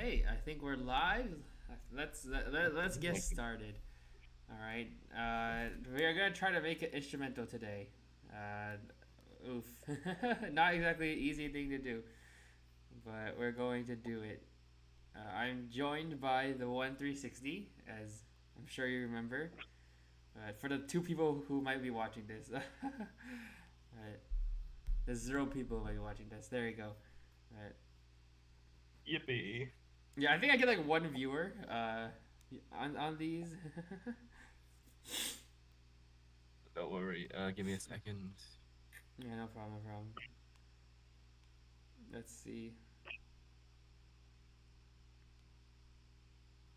Okay, I think we're live. Let's get started. All right. We are gonna try to make it instrumental today. Uh, Oof, not exactly an easy thing to do, but we're going to do it. I'm joined by the 1360, as I'm sure you remember. For the two people who might be watching this, right? The zero people who might be watching this. There you go. Right. Yippee. Yeah, I think I get like one viewer on these. Don't worry. Give me a second. Yeah, no problem, no problem. Let's see.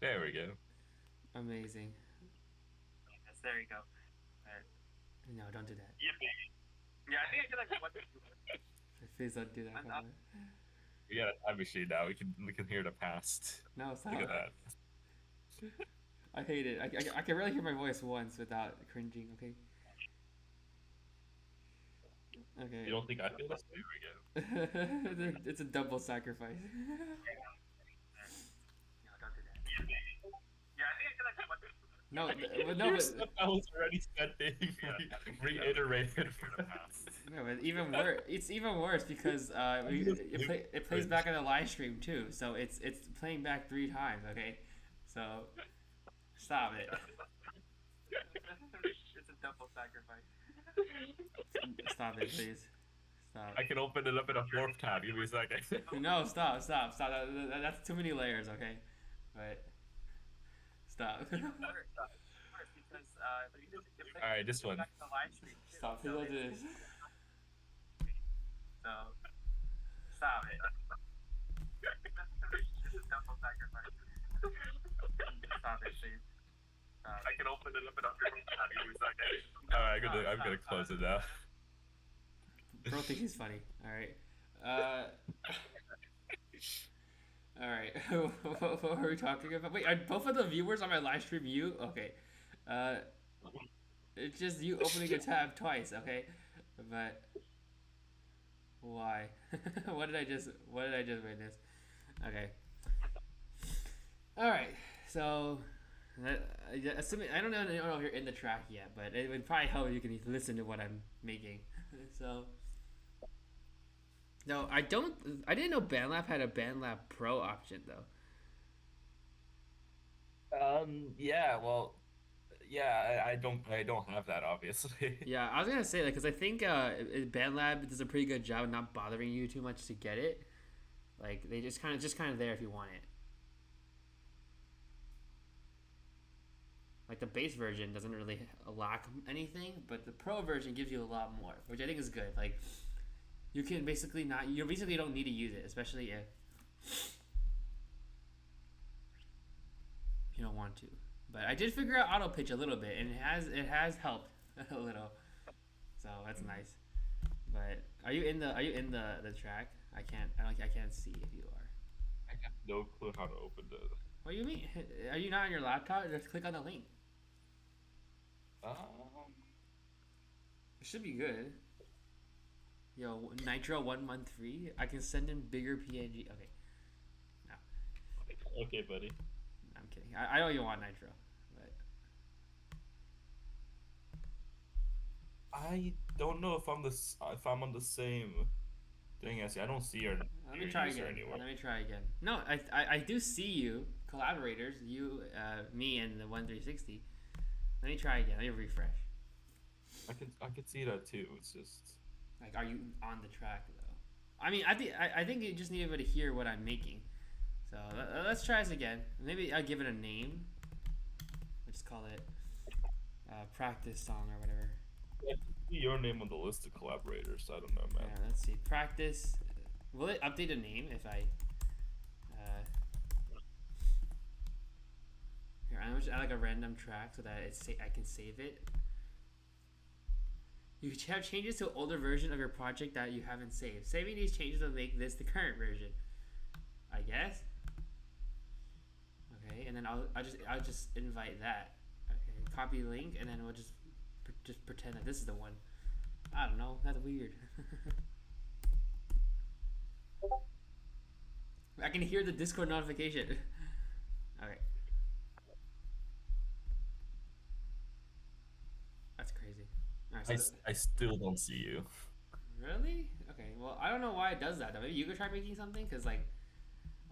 There we go. Amazing. Yes, there you go. Alright. No, don't do that. Yippee. Yeah, I think I get like one viewer. Please don't do that. Come on. We got a time machine now. We can hear the past. No, stop. Look at that. I hate it. I can really hear my voice once without cringing. Okay. Okay. You don't think I feel this? There we go. It's a double sacrifice. No, don't do that. Yeah, I think I get like one. No, but no, Your but stuff I was already sending. Reiterated for the past. no, but even worse. It's even worse because it plays back on the live stream too. So it's playing back 3 times. Okay, so stop it. It's a double sacrifice. Stop it, please. Stop. I can open it up in a fourth tab. Give me a second. No, stop. That's too many layers. Okay, but stop. All right, this one. Stop. Please don't do this. So stop it. It's a double sacrifice. Stop it, please. I can open it up in a fourth tab. Give me a second. All right, I'm gonna close it now. Bro thinks he's funny. All right. All right. What were we talking about? Wait, are both of the viewers on my live stream you? Okay. Uh, it's just you opening a tab twice. Okay, but why? What did I just witness? Okay. All right. So, assuming I don't know if you're in the track yet, but it would probably help if you can listen to what I'm making. So. No, I don't. I didn't know BandLab had a BandLab Pro option though. Yeah. Well. Yeah. I don't have that obviously. Yeah, I was gonna say that because I think BandLab does a pretty good job of not bothering you too much to get it. Like they just kind of there if you want it. Like the base version doesn't really lack anything, but the Pro version gives you a lot more, which I think is good. Like you can basically not you basically don't need to use it, especially if you don't want to. But I did figure out auto pitch a little bit, and it has helped a little, so that's nice. But are you in the track? I can't see if you are. I have no clue how to open the. What do you mean? Are you not on your laptop? Just click on the link. Um. It should be good. Yo, Nitro 1 month free. I can send in bigger PNG. Okay, no, Okay, buddy. I'm kidding. I know you want Nitro, but I don't know if I'm on the same thing as you. I don't see let me your try user again. anywhere. Let me try again. No, I do see you, collaborators. You, me, and the 1360. Let me try again. Let me refresh. I can see that too. It's just Like, are you on the track though? I mean, I think you just need everybody to hear what I'm making. So let's try this again. Maybe I'll give it a name. Let's call it practice song or whatever. I can see your name on the list of collaborators. I don't know, Yeah, man. let's see. Practice. Will it update a name if I? Uh, Here, I'm just add like a random track so that I can save it. You have changes to an older version of your project that you haven't saved. Saving these changes will make this the current version. I guess. Okay, and then I'll just invite that. Okay, copy link, and then we'll just pretend that this is the one. I don't know. That's weird. I can hear the Discord notification. Okay, that's crazy. All right, so I still don't see you. really? Okay, well, I don't know why it does that though. Maybe you could try making something, cause like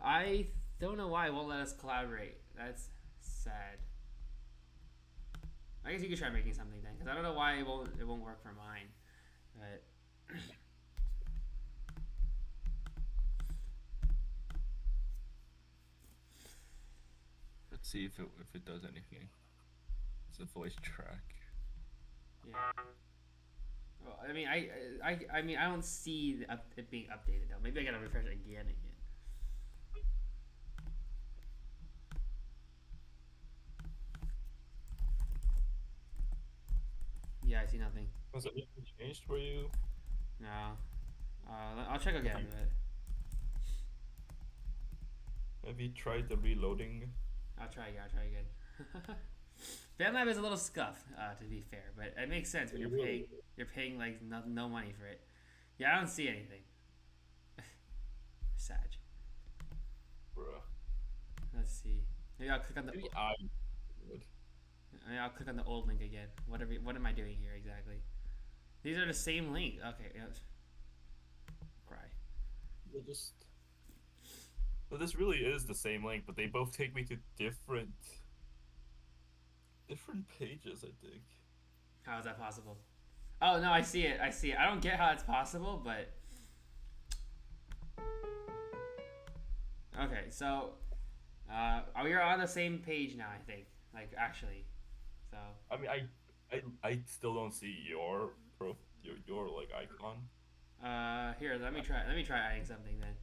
I don't know why it won't let us collaborate. That's sad. I guess you could try making something then, cause I don't know why it won't work for mine. But Let's see if it does anything. It's a voice track. yeah. Well, I mean, I mean, I don't see it being updated though. Maybe I gotta refresh it again. Yeah, I see nothing. Was it anything changed for you? No. I'll check again. But Have you tried the reloading? I'll try again. I'll try again. FanLab is a little scuffed, to be fair, but it makes sense when you're paying like no money for it. Yeah, I don't see anything. Sag. Bruh. Let's see. Maybe I'll click on the. Maybe I would. Maybe I'll click on the old link again. What am I doing here exactly? These are the same link. Okay. Yeah. Cry. We'll just. But this really is the same link, but they both take me to different pages, I think. How is that possible? Oh no, I see it. I see it. I don't get how it's possible, but okay. So, we are on the same page now. I think, like actually. So. I mean, I still don't see your your like icon. Here, let me try adding something then.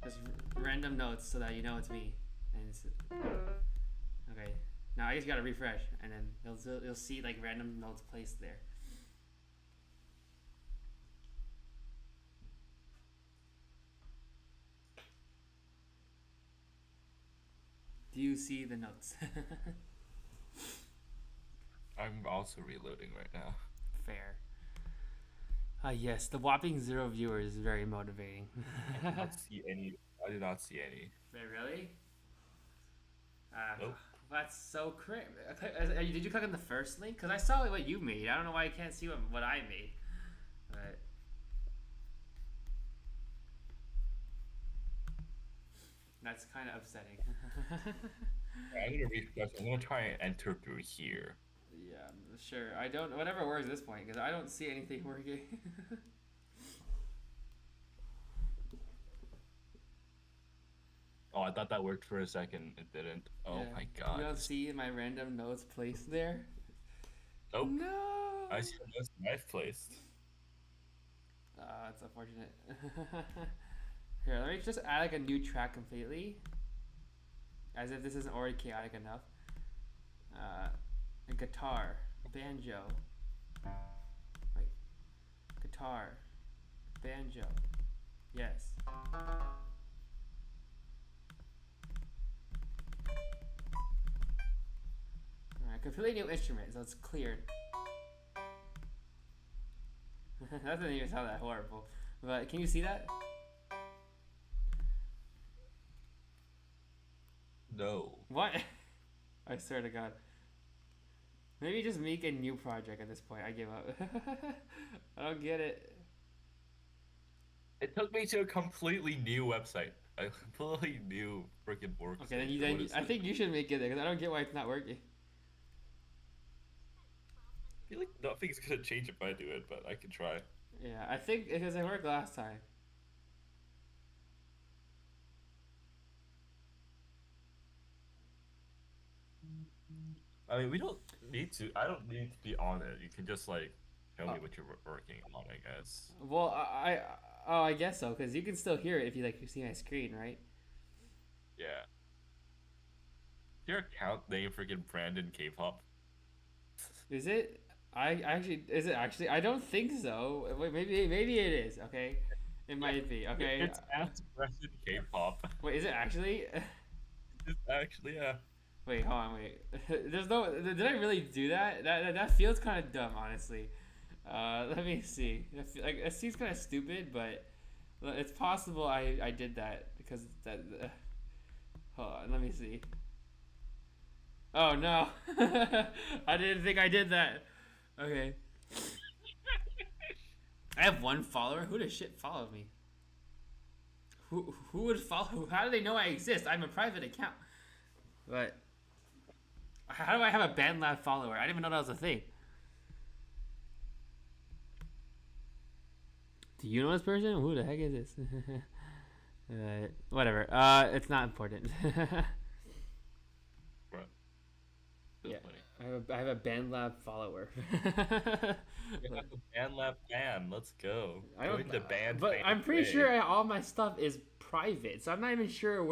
Just random notes so that you know it's me. And it's, okay. Now I just gotta refresh, and then you'll see like random notes placed there. Do you see the notes? I'm also reloading right now. Fair. Yes, the whopping 0 viewers is very motivating. I do not see any. I do not see any. Wait, really? Nope. That's so crazy. Did you click on the first link? Because I saw what you made. I don't know why I can't see what I made. But that's kind of upsetting. I'm gonna refresh. I'm gonna try and enter through here. Yeah, sure. I don't. Whatever works at this point, because I don't see anything working. Oh, I thought that worked for a second. It didn't. Oh Yeah. my god. You don't see my random notes placed there? Nope. No. I see the notes I've placed. That's unfortunate. Here, let me just add like a new track completely. As if this isn't already chaotic enough. A guitar, banjo. Wait. Guitar, banjo. Yes. Alright, completely new instrument, so it's cleared. That doesn't even sound that horrible. But can you see that? No. What? I swear to God. Maybe just make a new project at this point. I give up. I don't get it. It took me to a completely new website. A completely new freaking work. Okay, I think you should make it there because I don't get why it's not working. I feel like nothing's gonna change if I do it, but I can try. Yeah, I think because it worked last time. I mean, we don't need to. I don't need to be on it. You can just like tell me what you're working on, I guess. Well, I guess so because you can still hear it if you like you see my screen, right? Yeah. Your account name freaking Brandon K-pop. Is it? Is it actually? I don't think so. Wait, maybe it is. Okay, it might be. Okay. It's at Brandon K-pop. Wait, is it actually? It's actually, yeah. Wait, hold on, wait. There's no. Did I really do that? That feels kind of dumb, honestly. Let me see. Like it seems kind of stupid, but It's possible I did that because that. Hold on, let me see. Oh no, I didn't think I did that. Okay, I have one follower. Who the shit followed me? Who would follow? How do they know I exist? I'm a private account. But how do I have a BandLab follower? I didn't even know that was a thing. Do you know this person? Who the heck is this? Whatever. It's not important. Right. Yeah, Funny. I have a BandLab follower. You have a band lab fan. Let's go. I don't. Join the band But fan I'm pretty today. sure all my stuff is private, so I'm not even sure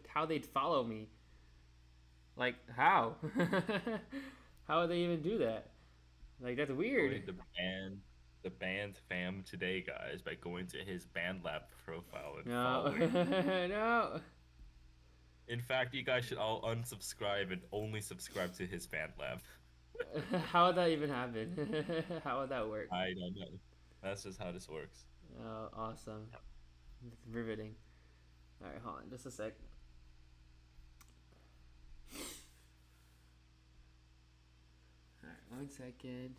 how they'd follow me. Like how? How would they even do that? Like that's weird. Join the band fam today, guys, by going to his band lab profile and No, following. no. In fact, you guys should all unsubscribe and only subscribe to his band lab. How would that even happen? How would that work? I don't know. That's just how this works. Oh, awesome. It's riveting. Alright, hold on just a sec. Alright, 1 second.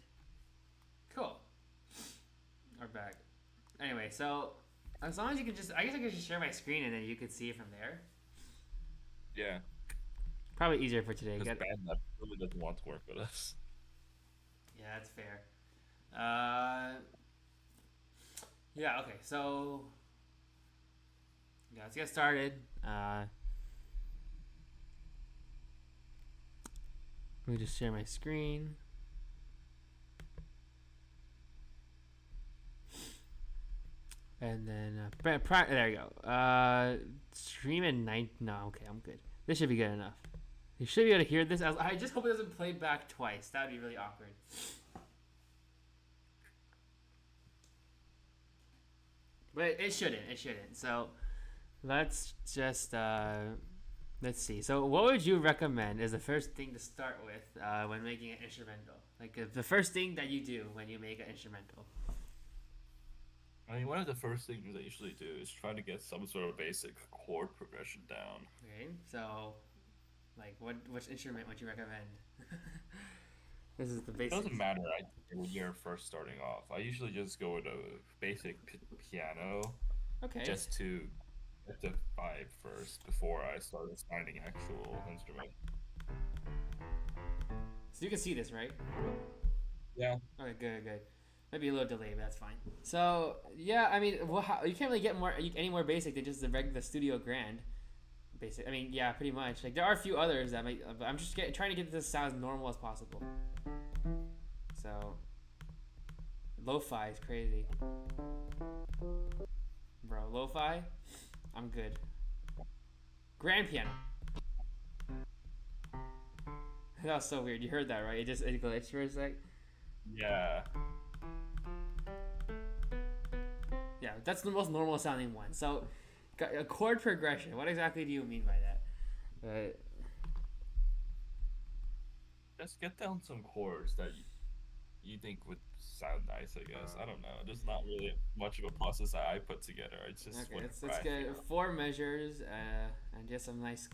Cool. We're back. Anyway, so as long as you can just, I guess I could just share my screen and then you could see it from there. Yeah, Probably easier for today. because band lab really doesn't want to work with us. Yeah, that's fair. Yeah, okay, so yeah, let's get started. Let me just share my screen. And then there you go. Stream at night. No, okay, I'm good. This should be good enough. You should be able to hear this. I just hope it doesn't play back twice. That would be really awkward. But it shouldn't. It shouldn't. So let's just let's see. So what would you recommend as the first thing to start with when making an instrumental? Like the first thing that you do when you make an instrumental. I mean, one of the first things I usually do is try to get some sort of basic chord progression down. Okay. So like which instrument would you recommend? This is the It basic. doesn't matter when you're first starting off. I usually just go with a basic piano Okay. just to get the vibe first before I start finding actual instrument. So you can see this, right? Yeah. Okay, good. Maybe a little delay, but that's fine. So yeah, I mean, you can't really get any more basic than just the Studio Grand. Basic. I mean, yeah, pretty much. Like there are a few others that might, but I'm just trying to get this to sound as normal as possible. So, lo-fi is crazy, bro. Lo-fi, I'm good. Grand piano. That was so weird. You heard that, right? It glitched for a sec. Yeah. Yeah, that's the most normal sounding one. So, a chord progression. What exactly do you mean by that? Just get down some chords that you think would sound nice, I guess. I don't know. There's not really much of a process that I put together. It's just Okay, whatever let's I get feel. 4 measures and just some nice,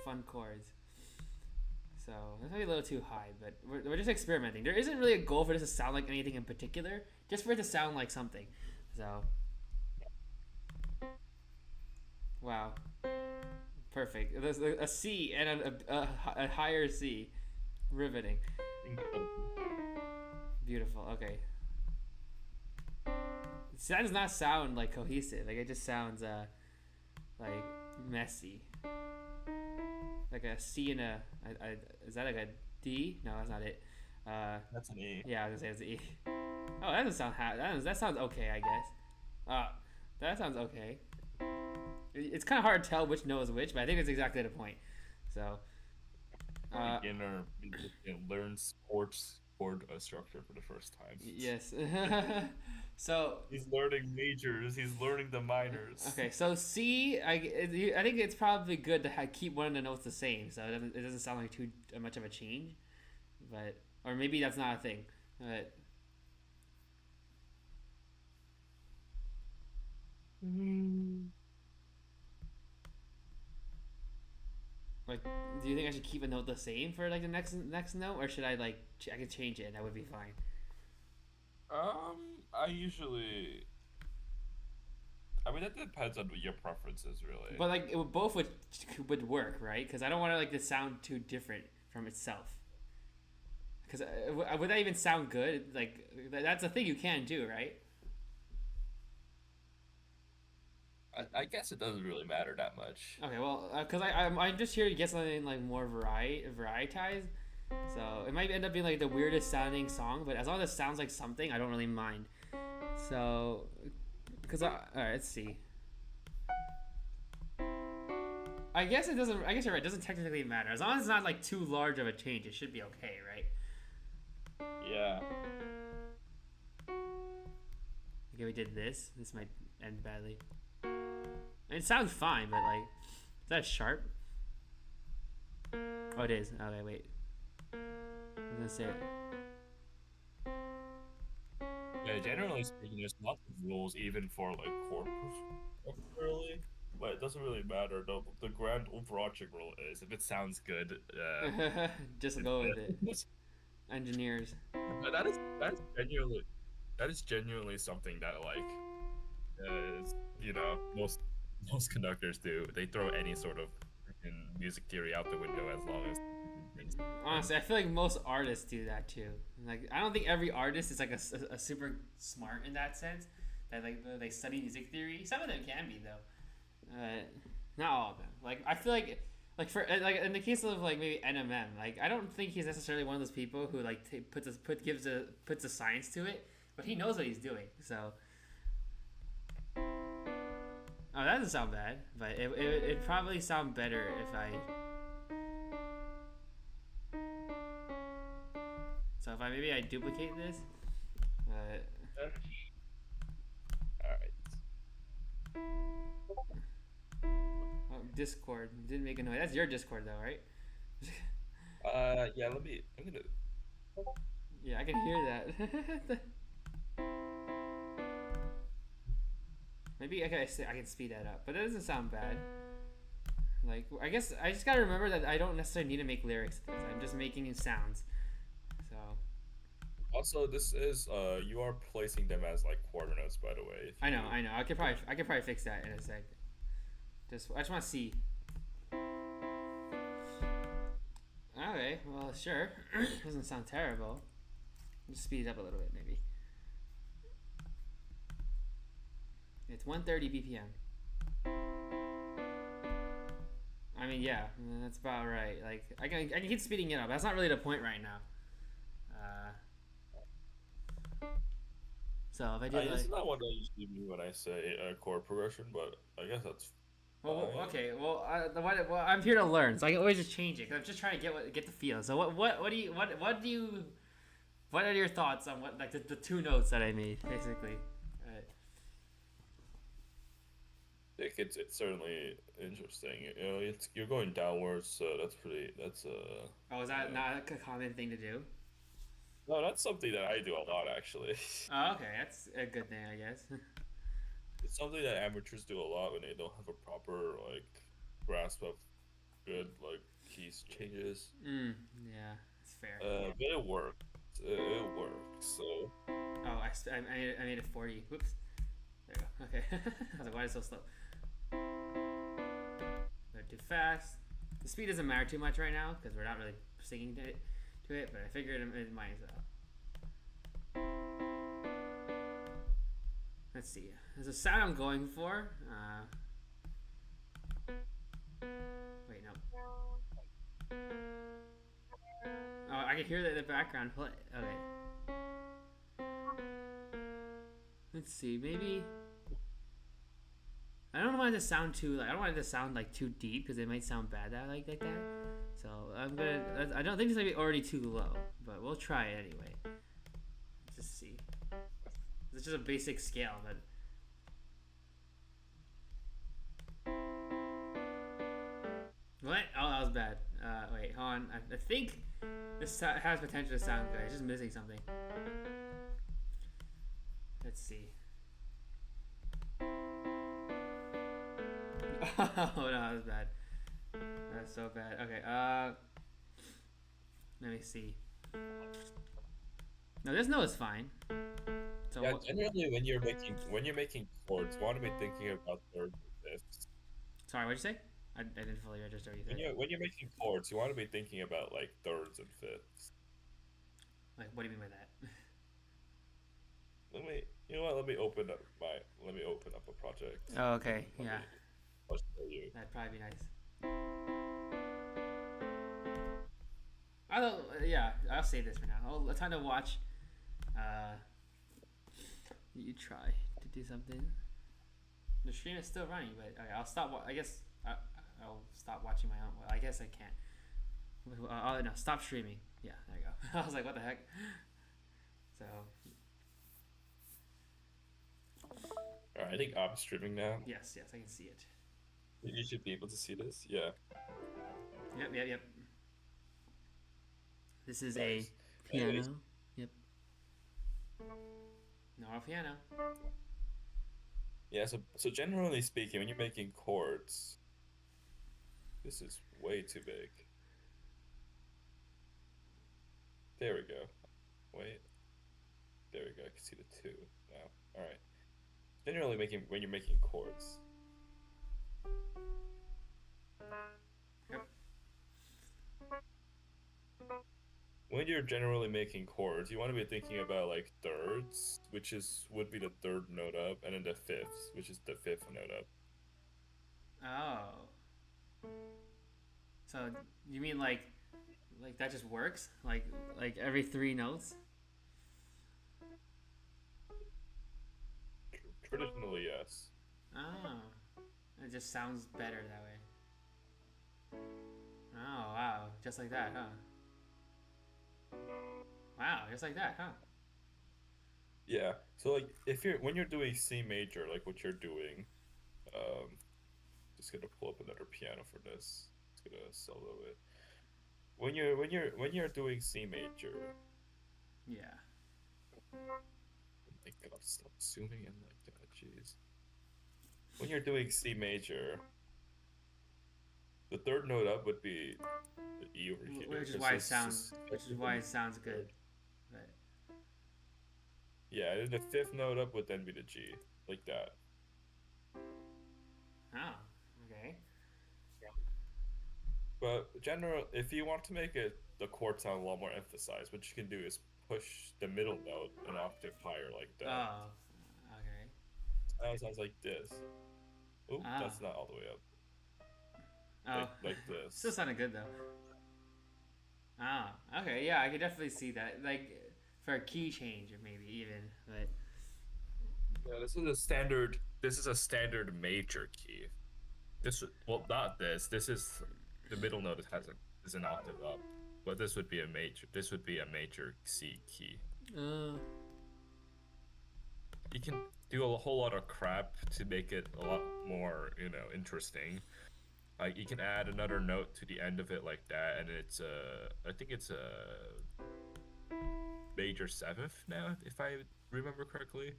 fun chords. So that's maybe a little too high, but we're just experimenting. There isn't really a goal for this to sound like anything in particular, just for it to sound like something. So, wow, perfect. There's a C and a higher C, riveting, beautiful. Okay, that does not sound like cohesive. Like it just sounds like messy. Like a C and is that like a D? No, that's not it. That's an E. Yeah, I was gonna say it's E. Oh, that doesn't sound that sounds okay, I guess. That sounds okay. It's kind of hard to tell which note is which, but I think it's exactly the point. So, Beginner learns chord structure for the first time. yes. So He's learning majors. He's learning the minors. okay, so C, I think it's probably good to keep one of the notes the same, so it doesn't sound like too much of a change, but or maybe that's not a thing. But Mm. Like, do you think I should keep a note the same for like the next note, or should I like I could change it and that would be fine? I usually. I mean, that depends on your preferences, really. But like both would work, right? Because I don't want to like the sound too different from itself. Because would that even sound good? Like that's a thing you can do, right? I guess it doesn't really matter that much. Okay, well, because I'm just here to get something like more varietized. So it might end up being like the weirdest sounding song, but as long as it sounds like something, I don't really mind. So, all right, let's see. I guess it doesn't. I guess you're right. It doesn't technically matter as long as it's not like too large of a change. It should be okay, right? Yeah. Okay, we did this. This might end badly. It sounds fine, but like, is that sharp? Oh, it is. Okay, wait. I was gonna say it. Yeah, generally speaking, there's lots of rules even for like chord really, but it doesn't really matter. The grand overarching rule is if it sounds good, Just it's go with it. good. Engineers. But that is genuinely something that like is most conductors do. They throw any sort of music theory out the window as long as Honestly, I feel like most artists do that too. Like, I don't think every artist is like a super smart in that sense. That like they study music theory. Some of them can be though, not all of them. Like I feel like for like in the case of like maybe NMM, like I don't think he's necessarily one of those people who like puts a science to it, but he knows what he's doing. So, oh, that doesn't sound bad, but it'd probably sound better if I. So if I maybe I duplicate this. All right. Oh, Discord didn't make a noise. That's your Discord though, right? Yeah. I'm gonna. Yeah, I can hear that. Maybe I can speed that up, but that doesn't sound bad. Like I guess I just gotta remember that I don't necessarily need to make lyrics to this. I'm just making sounds. So. Also, this is you are placing them as like quarter notes, by the way. I know. I could probably fix that in a sec. I just want to see. Okay, well, sure. Doesn't sound terrible. Just speed it up a little bit, maybe. It's 130 BPM. I mean, yeah, that's about right. Like, I can keep speeding it up. That's not really the point right now. So if I do This is not what I usually mean when I say chord progression, but I guess that's well, fine. okay. Well, I'm here to learn, so I can always just change it. Cause I'm just trying to get the feel. So what are your thoughts on what like the two notes that I made basically? I think it's certainly interesting. You know, you're going downwards, so that's Oh, is that not a common thing to do? no, that's something that I do a lot actually. Oh, okay, that's a good thing, I guess. It's something that amateurs do a lot when they don't have a proper like grasp of good like keys changes. Yeah, it's fair. But it works. It works. So Oh, I made it 40. Whoops. There you go. Okay. I was like, why is it so slow? They're too fast. The speed doesn't matter too much right now because we're not really singing to it, but I figured it might as well. Let's see. There's a sound I'm going for. Wait, no. Oh, I can hear that in the background play. Okay. Let's see. Maybe. I don't want it to sound too like I don't want it to sound like too deep because it might sound bad like that. So I'm gonna. I don't think it's gonna be already too low, but we'll try it anyway. Just see. It's just a basic scale, but. What? Oh, that was bad. Wait, hold on. I think this has potential to sound good. It's just missing something. Let's see. Oh no, that was bad. That's so bad. Okay, let me see. No, this note is fine. So Yeah, what? generally when you're making chords, you want to be thinking about thirds and fifths. Sorry, what'd you say? I didn't fully register what you said. When you're making chords, you want to be thinking about like thirds and fifths. Like, what do you mean by that? Let me, you know what? Let me open up a project. Oh, okay, Let yeah, me, I'll show you. that'd probably be nice. I don't. Yeah, I'll save this for now. I'll time to watch. Uh, you try to do something. The stream is still running, but okay, I'll stop. I guess I'll stop watching my own. Well, I guess I can't. Oh no, stop streaming. Yeah, there you go. I was like, what the heck? So Alright, I think I'm streaming now. yes, I can see it. You should be able to see this. Yeah. Yep. This is Nice. a piano. Anyways. Yep. Not a piano. Yeah. So generally speaking, when you're making chords, this is way too big. There we go. Wait. There we go. I can see the two now. All right. Generally, when you're making chords. Yep. When you're generally making chords, you want to be thinking about like thirds, would be the third note up, and then the fifths, which is the fifth note up. Oh. So you mean like that just works? Like every three notes? Traditionally, yes. Oh. It just sounds better that way. Oh wow. Just like that, huh? Wow, just like that, huh? Yeah. So like when you're doing C major, like what you're doing, um, just gonna pull up another piano for this. Just gonna solo it. When you're doing C major, Yeah. my God, stop zooming in like that, jeez. When you're doing C major, the third note up would be the E over here. Which is 'cause why it this sounds is which is why it sounds good. But Yeah, and the fifth note up would then be the G, like that. oh, okay. But if you want to make the chord sound a lot more emphasized, what you can do is push the middle note an octave higher, like that. Oh, okay. Now it sounds like this. Oop, Ah. that's not all the way up. Oh, Like this. still sounded good though. Ah, okay, yeah, I could definitely see that. Like for a key change, or maybe even, but Yeah, this is a standard. This is a standard major key. Not this. This is the middle note is an octave up, but this would be a major. This would be a major C key. You can do a whole lot of crap to make it a lot more, interesting. Like you can add another note to the end of it like that, and I think it's a major seventh now, if I remember correctly.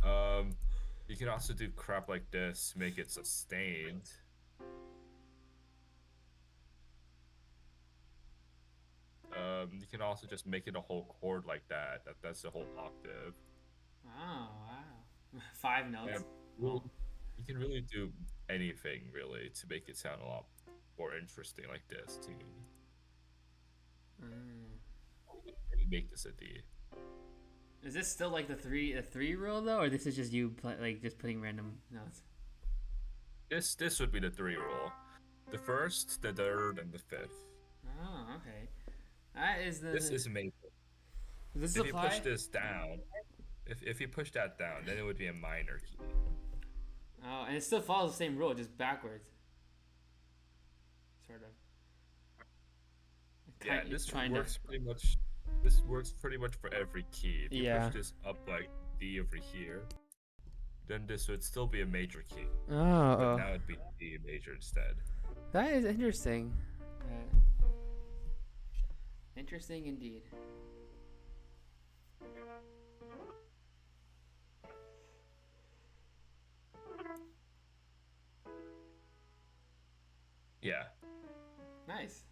You can also do crap like this, make it sustained. You can also just make it a whole chord like that. That's the whole octave. oh wow, 5 notes. Yeah, well, you can really do anything really to make it sound a lot more interesting like this too. Make this a D. Is this still like the three rule though, or this is just you like just putting random notes? This would be the 3 rule. The first, the third, and the fifth. Oh, okay. That is the. This is major. Does this If you apply? push this down, if you push that down, then it would be a minor key. Oh, and it still follows the same rule, just backwards. Sort of. Yeah, this Kinda. works pretty much. This works pretty much for every key. If you Yeah. push this up like D over here, then this would still be a major key. But Oh, now it'd be D major instead. that is interesting. Interesting indeed. Yeah. Nice.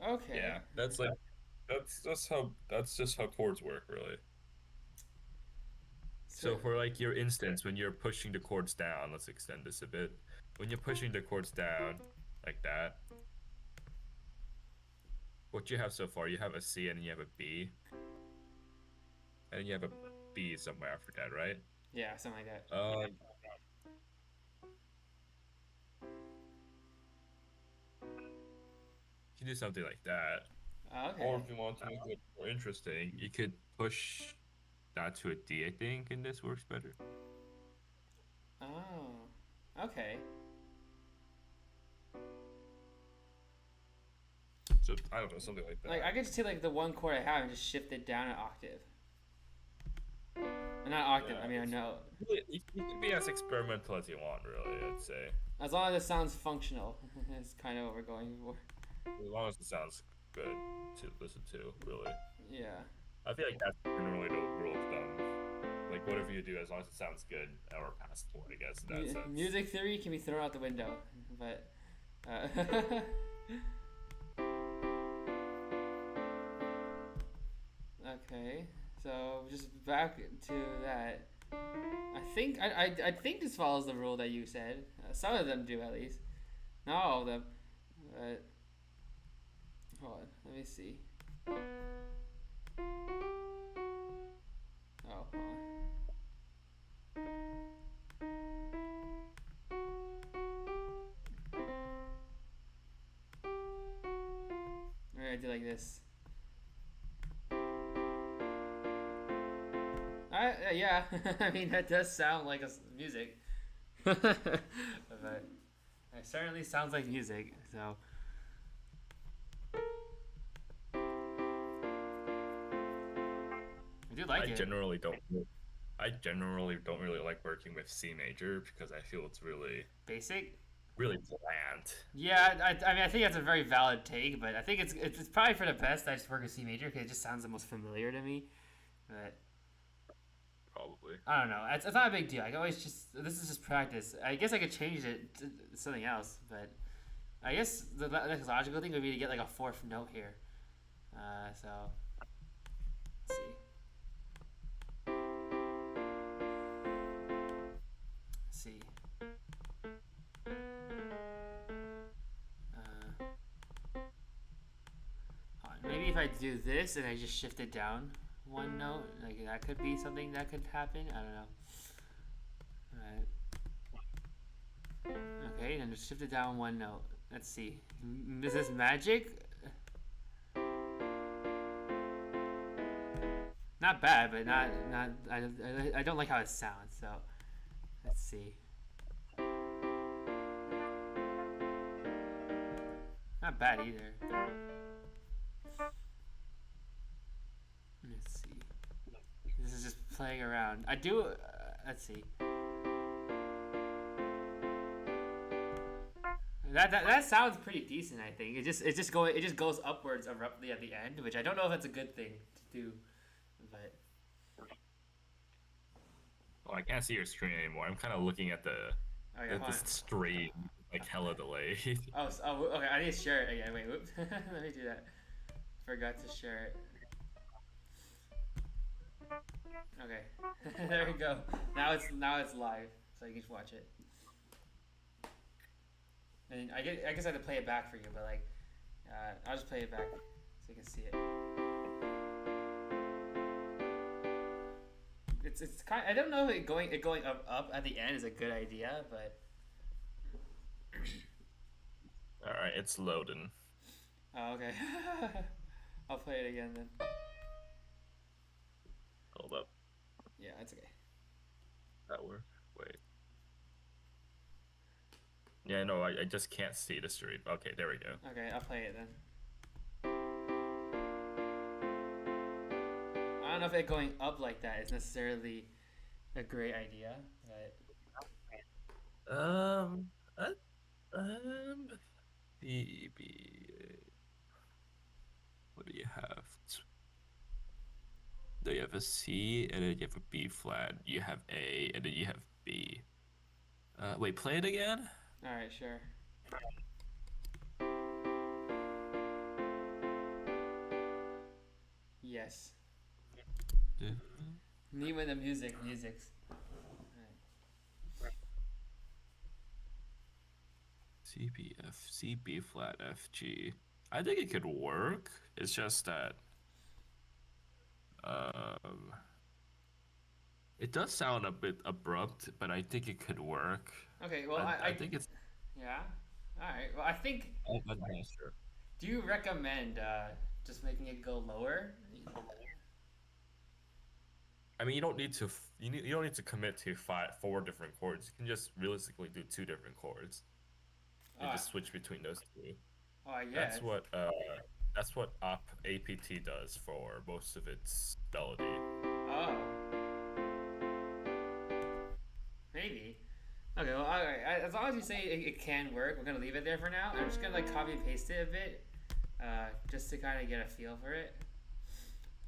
Okay. Yeah. That's just how chords work, really. So, So for like your instance, when you're pushing the chords down, let's extend this a bit. When you're pushing the chords down like that, what you have so far, you have a C and then you have a B, and then you have a B somewhere after that, right? yeah, something like that. Um, you can do something like that. Or Okay. if you want to make it more interesting, you could push that to a D, I think, and this works better. Oh. Okay. So I don't know, something like Like I that. could just take like the one chord I have and just shift it down an octave. Not octave. I Yeah, mean a it's note. really, you can be as experimental as you want, really, I'd say. As long as it sounds functional, is kind of what we're going for. As long as it sounds good to listen to, really. Yeah. I feel like that's generally the rule of thumb. Like whatever you do, as long as it sounds good or passable, I guess in that sense. Music theory can be thrown out the window, but. Okay, so just back to that. I think this follows the rule that you said. Some of them do at least. Not all of them. But hold on, let me see. Oh, hold on. Alright, I do like this. Yeah, I mean that does sound like music. But it certainly sounds like music. So I do like I it. generally don't. I generally don't really like working with C major because I feel it's Basic. really bland. Yeah, I mean, I think that's a very valid take, but I think it's probably for the best that I just work with C major because it just sounds the most familiar to me. But Probably. I don't know. It's not a big deal. I can always just this is just practice. I guess I could change it to something else, but I guess the next logical thing would be to get like a fourth note here. So let's see. Let's see. Maybe if I do this and I just shift it down one note, like that could be something that could happen. I don't know. Alright. Okay, then just shift it down one note. Let's see. Is this magic? Not bad, but not. I don't like how it sounds. So let's see. Not bad either. Let's see. This is just playing around. I do. Let's see. That sounds pretty decent. I think it just goes upwards abruptly at the end, which I don't know if that's a good thing to do, but Oh, I can't see your screen anymore. I'm kind of looking at oh yeah, hold the on. stream, like hella delayed. Oh, okay. I need to share it again. Wait, whoops. Let me do that. Forgot to share it. Okay, there we go. Now it's live, so you can just watch it. And I guess I have to play it back for you, but like, I'll just play it back so you can see it. It's kind. I don't know if it going up at the end is a good idea, but All right, it's loading. oh, okay. I'll play it again then. Hold up. Yeah, it's okay. That work? Wait. Yeah, no, I just can't see the stream. Okay, there we go. Okay, I'll play it then. I don't know if it going up like that is necessarily a great idea, but Uh, B. What do you have? Then you have a C, and then you have a B flat. You have A, and then you have B. Wait, play it again? All right, sure. Yes. Me with the music's. C, B, F, C, B flat, F, G. I think it could work. It's just that um, it does sound a bit abrupt, but I think it could work. Okay, well, I think it's. yeah. All right. Well, I think. I'm not sure. Do you recommend just making it go lower? I mean, you don't need to. You don't need to commit to four different chords. You can just realistically do two different chords. You Oh, just switch between those two. oh, I guess. That's what APT does for most of its melody. Oh, maybe. Okay. Well, all right. As long as you say it can work, we're gonna leave it there for now. I'm just gonna like copy and paste it a bit, just to kind of get a feel for it.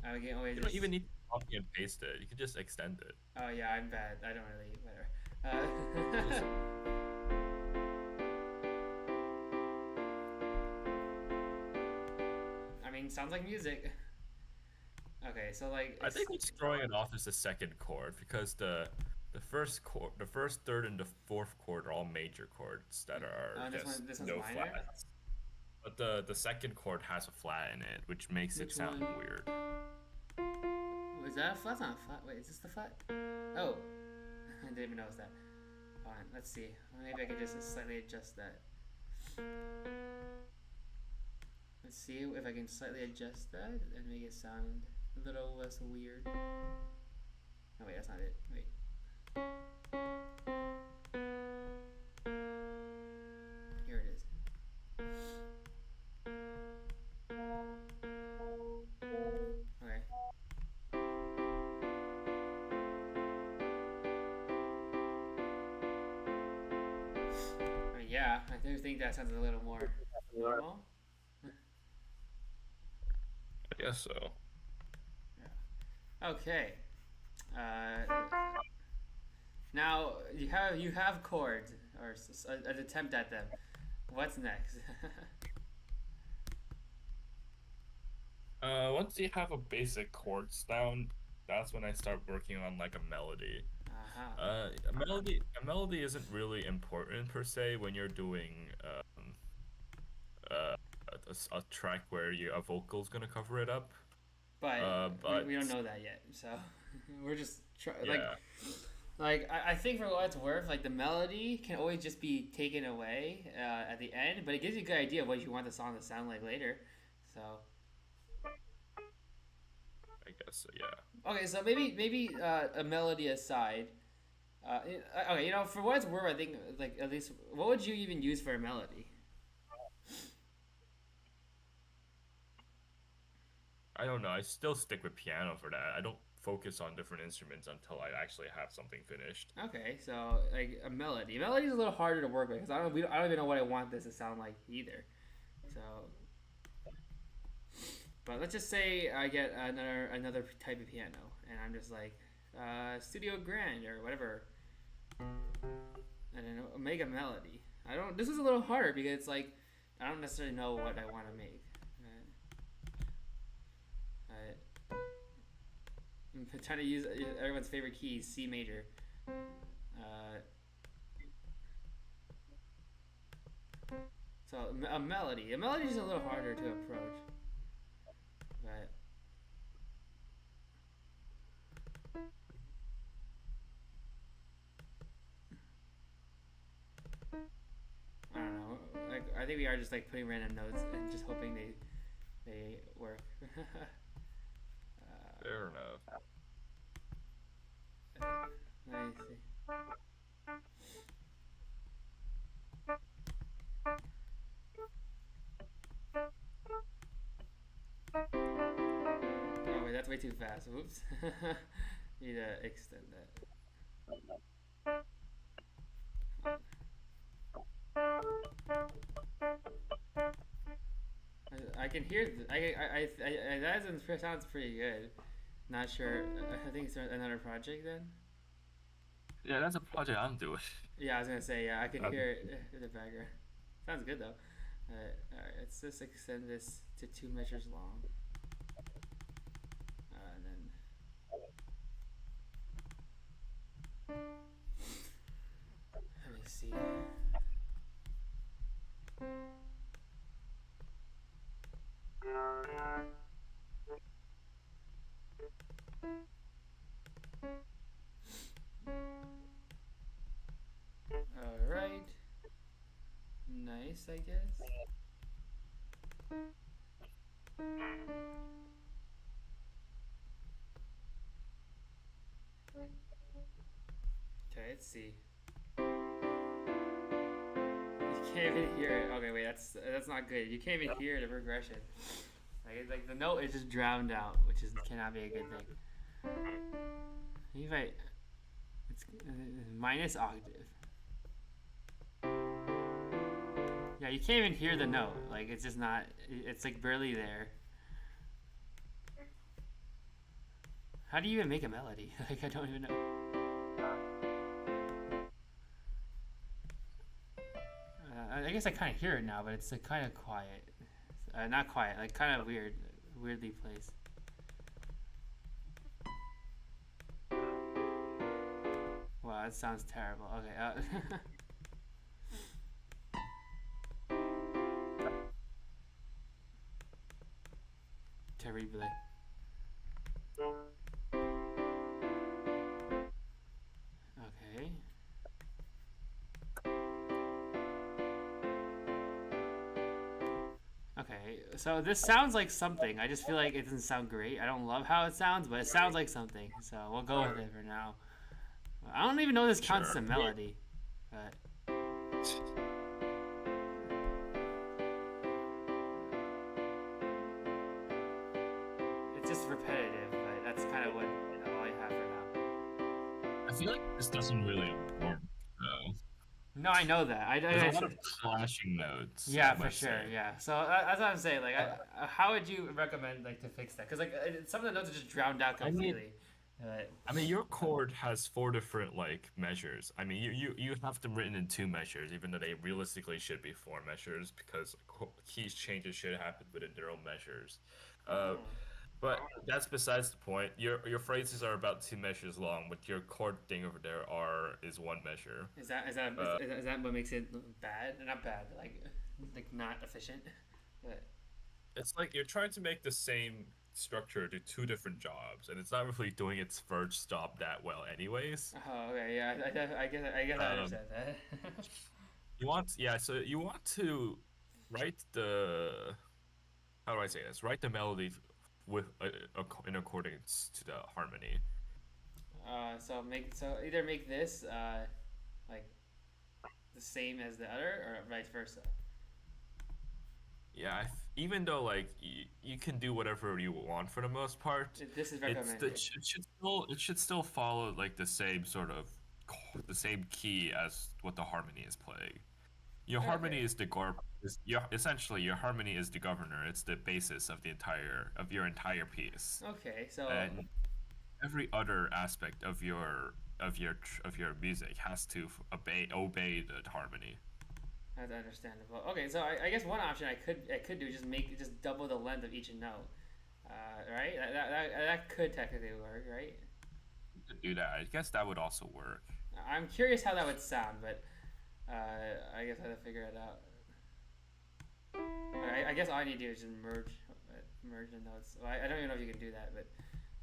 I can always. You don't even need to copy and paste it. You can just extend it. Oh yeah, I'm bad. I don't really. Whatever. I mean, sounds like music. Okay, so like. I think what's throwing it off is the second chord because the first chord, the first, third, and the fourth chord are all major chords that are this one's no minor? flats. But the second chord has a flat in it, which makes Which it sound one? weird. Oh, is that a flat? That's not a flat. Wait, is this the flat? Oh, I didn't even notice that. Hold on, let's see. Maybe I can just slightly adjust that. Let's see if I can slightly adjust that and make it sound a little less weird. Oh wait, that's not it. Wait. Here it is. Okay. I mean, yeah, I do think that sounds a little more normal. I guess so. Yeah. Okay. Now you have chords or an attempt at them. What's next? Once you have a basic chords down, that's when I start working on like a melody. Uh-huh. A melody isn't really important per se when you're doing a track where a vocal's gonna cover it up. But But we don't know that yet, so we're just yeah, like I think for what it's worth, like the melody can always just be taken away at the end, but it gives you a good idea of what you want the song to sound like later. So I guess so, yeah. okay, so maybe a melody aside. Okay, you know, for what it's worth, I think like at least what would you even use for a melody? I don't know. I still stick with piano for that. I don't focus on different instruments until I actually have something finished. Okay, so like a melody. A melody is a little harder to work with because I don't even know what I want this to sound like either. So, but let's just say I get another type of piano, and I'm just like Studio Grand or whatever. I don't know, make a melody. I don't. This is a little harder because it's like I don't necessarily know what I want to make. I'm trying to use everyone's favorite key, C major. So a melody. A melody is a little harder to approach, but I don't know. Like I think we are just like putting random notes and just hoping they work. Fair enough. Let me see. Oh wait, that's way too fast. Whoops. Need to extend that. I can hear. That sounds pretty good. Not sure. I think it's another project then. Yeah, that's a project I'm doing. Yeah, I was gonna say, yeah, I can Um, hear it in the background. Sounds good though. Alright, let's just extend this to 2 measures long. And then let me see. Alright. Nice, I guess. Okay, let's see. You can't even hear it. Okay, wait, that's not good. You can't even hear the progression. Like the note is just drowned out, which is cannot be a good thing. If I, it's minus octave. Yeah, you can't even hear the note. Like it's just not. It's like barely there. How do you even make a melody? Like I don't even know. I guess I kind of hear it now, but it's like kind of quiet. Not quiet, like kind of weird, weirdly placed. Wow, that sounds terrible. Okay. Terrible. Okay. Okay, so this sounds like something. I just feel like it doesn't sound great. I don't love how it sounds, but it sounds like something. So we'll go with it for now. I don't even know this counts as a melody, but it's just repetitive. But that's kind of what all I have for now. I feel like this doesn't really work though. No, I know that. There's a lot of clashing notes. Yeah, I for must sure. say. Yeah. So that's what I'm saying. Like, how would you recommend like to fix that? Because like some of the notes are just drowned out completely. I mean, your chord has four different like measures. I mean, you have them written in two measures, even though they realistically should be four measures because key changes should happen within their own measures. Uh, Hmm. but that's besides the point. Your phrases are about two measures long, but your chord thing over there is one measure. Is that what makes it bad? Not bad, but like not efficient. But It's like you're trying to make the same structure do two different jobs, and it's not really doing its first job that well, anyways. oh, okay, yeah. I guess I Um, understand that. so you want to write the how do I say this? Write the melody with in accordance to the harmony. So either make this like the same as the other, or vice versa. Yeah, even though like you can do whatever you want for the most part, This is it recommended. should still follow like the same sort of the same key as what the harmony is playing. Your harmony Okay. is the essentially your harmony is the governor. It's the basis of your entire piece, Okay. So and every other aspect of your music has to obey the harmony. that's understandable. Okay. So I guess one option I could do is just double the length of each note. Right? That could technically work, right? To do that, I guess that would also work. I'm curious how that would sound, but I guess I have to figure it out. I guess all I need to do is just merge the notes. Well, I don't even know if you can do that, but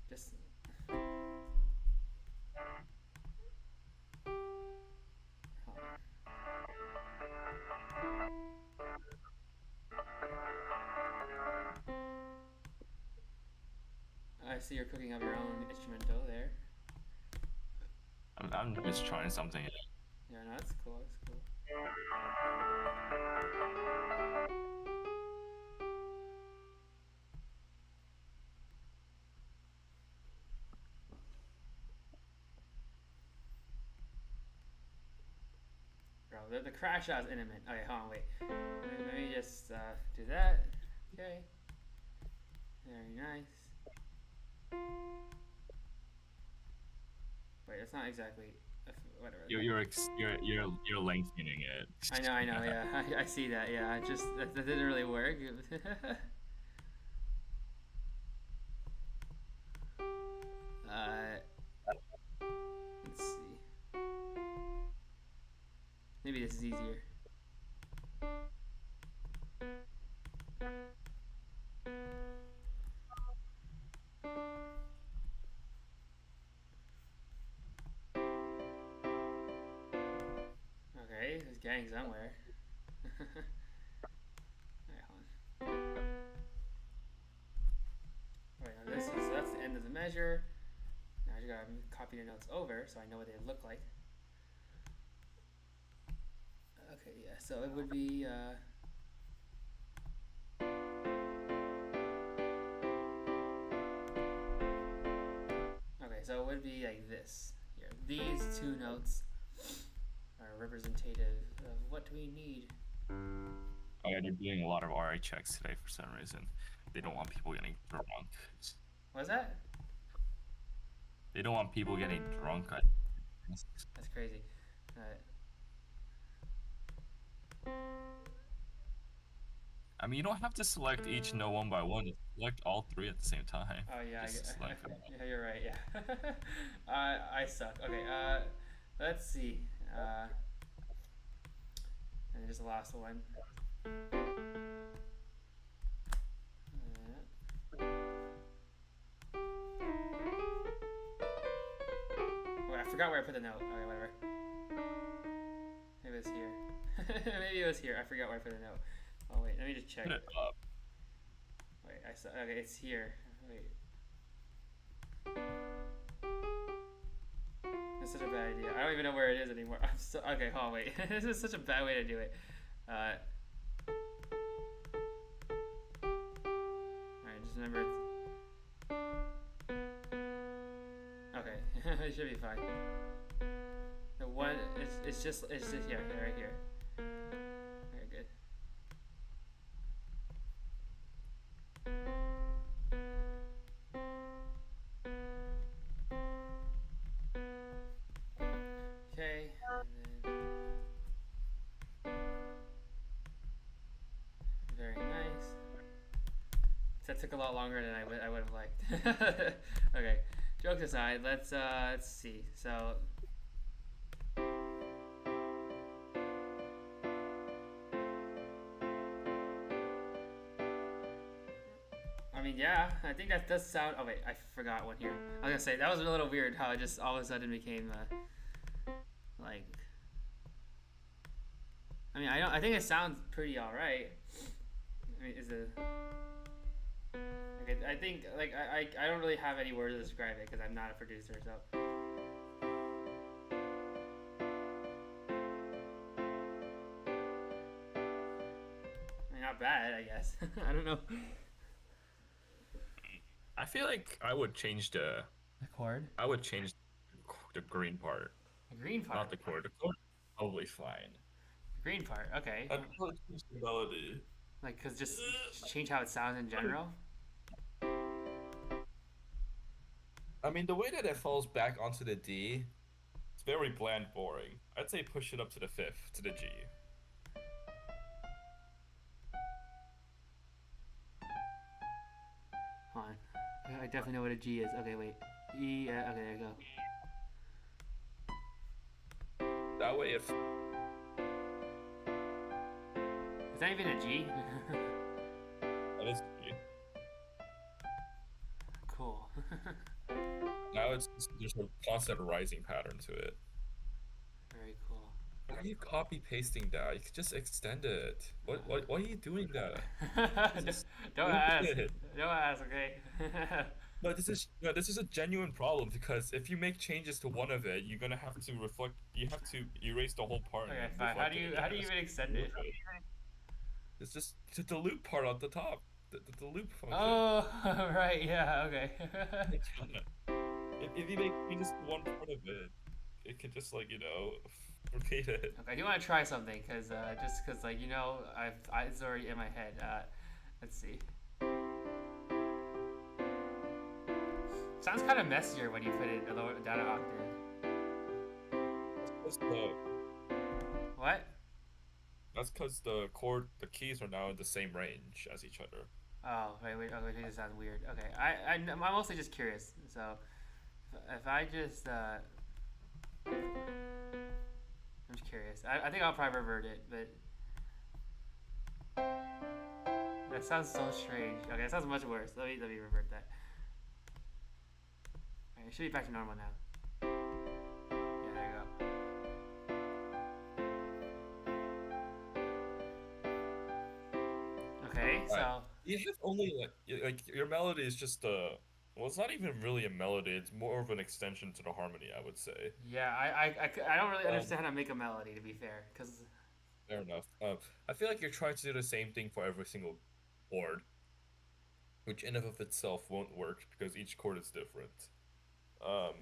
just hold on. I see you're cooking up your own instrumental there. I'm just trying something. Yeah, no, that's cool. That's cool. Bro, the crash out is intimate. Okay, hold on, wait. Let me just do that. Okay. Very nice. It's not exactly whatever. You're lengthening it. I know. Yeah, I see that. Yeah, I just that didn't really work. uh, let's see. Maybe this is easier. Okay, it's getting somewhere. Alright, hold on. Alright, now that's the end of the measure. Now I just gotta copy the notes over so I know what they look like. Okay, yeah, so it would be okay, so it would be like this. Here. These two notes are representative of what we need. Oh yeah, they're doing a lot of RA checks today for some reason. They don't want people getting drunk. What's that? They don't want people getting drunk. That's crazy. I mean, you don't have to select each note one by one. Just select all three at the same time. Oh yeah, Select yeah, you're right. Yeah, I suck. Okay, let's see. And just the last one. Oh, I forgot where I put the note. Okay, whatever. Maybe it was here. Maybe it was here. I forgot where I put the note. Oh wait, let me just check. Put it up. Wait, I saw. Okay, it's here. Wait. That's such a bad idea. I don't even know where it is anymore. I'm so okay. Oh wait, this is such a bad way to do it. Alright, just remember. Okay, it should be fine. The one, it's just here, right here. Very good. Okay, and then very nice. That took a lot longer than I would have liked. Okay, jokes aside, let's see. So I mean, yeah, I think that does sound. Oh wait, I forgot one here. I was gonna say that was a little weird how it just all of a sudden became like. I mean, I think it sounds pretty all right. I mean, is it? Okay, I think like I don't really have any words to describe it because I'm not a producer, so. I mean, not bad, I guess. I don't know. I feel like I would change the chord. I would change the green part. The green part. Not the chord. The chord is probably fine. The green part. Okay. I'd probably change the melody. Like, cause just change how it sounds in general. I mean, the way that it falls back onto the D, it's very bland, boring. I'd say push it up to the fifth, to the G. Hold on. I definitely know what a G is. Okay, wait. E. Okay, there you go. That way, if Is that even a G? that is G. Cool. Now there's a constant rising pattern to it. Very cool. Why are you copy pasting that? You could just extend it. Why are you doing that? Don't ask. Don't ask. Okay. No, this is a genuine problem because if you make changes to one of it, you're gonna have to reflect. You have to erase the whole part. Okay, fine. How do you even extend it? It's just the loop part at the top. The loop function. Oh, right. Yeah. Okay. If you make changes to one part of it, it can just repeat it. Okay, I do want to try something because like it's already in my head. Let's see. Sounds kind of messier when you put it down an octave. 'cause the What? that's because the keys are now in the same range as each other. Oh, wait. Okay, this sounds weird. Okay, I'm mostly just curious. So, if I just, I'm just curious. I think I'll probably revert it, but that sounds so strange. Okay, that sounds much worse. Let me revert that. Alright, it should be back to normal now. Yeah, there you go. Okay, Right. so You have only like your melody is just well, it's not even really a melody. It's more of an extension to the harmony, I would say. yeah, I don't really Um, understand how to make a melody to be fair, because Fair enough. I feel like you're trying to do the same thing for every single chord, which in and of itself won't work because each chord is different. Um,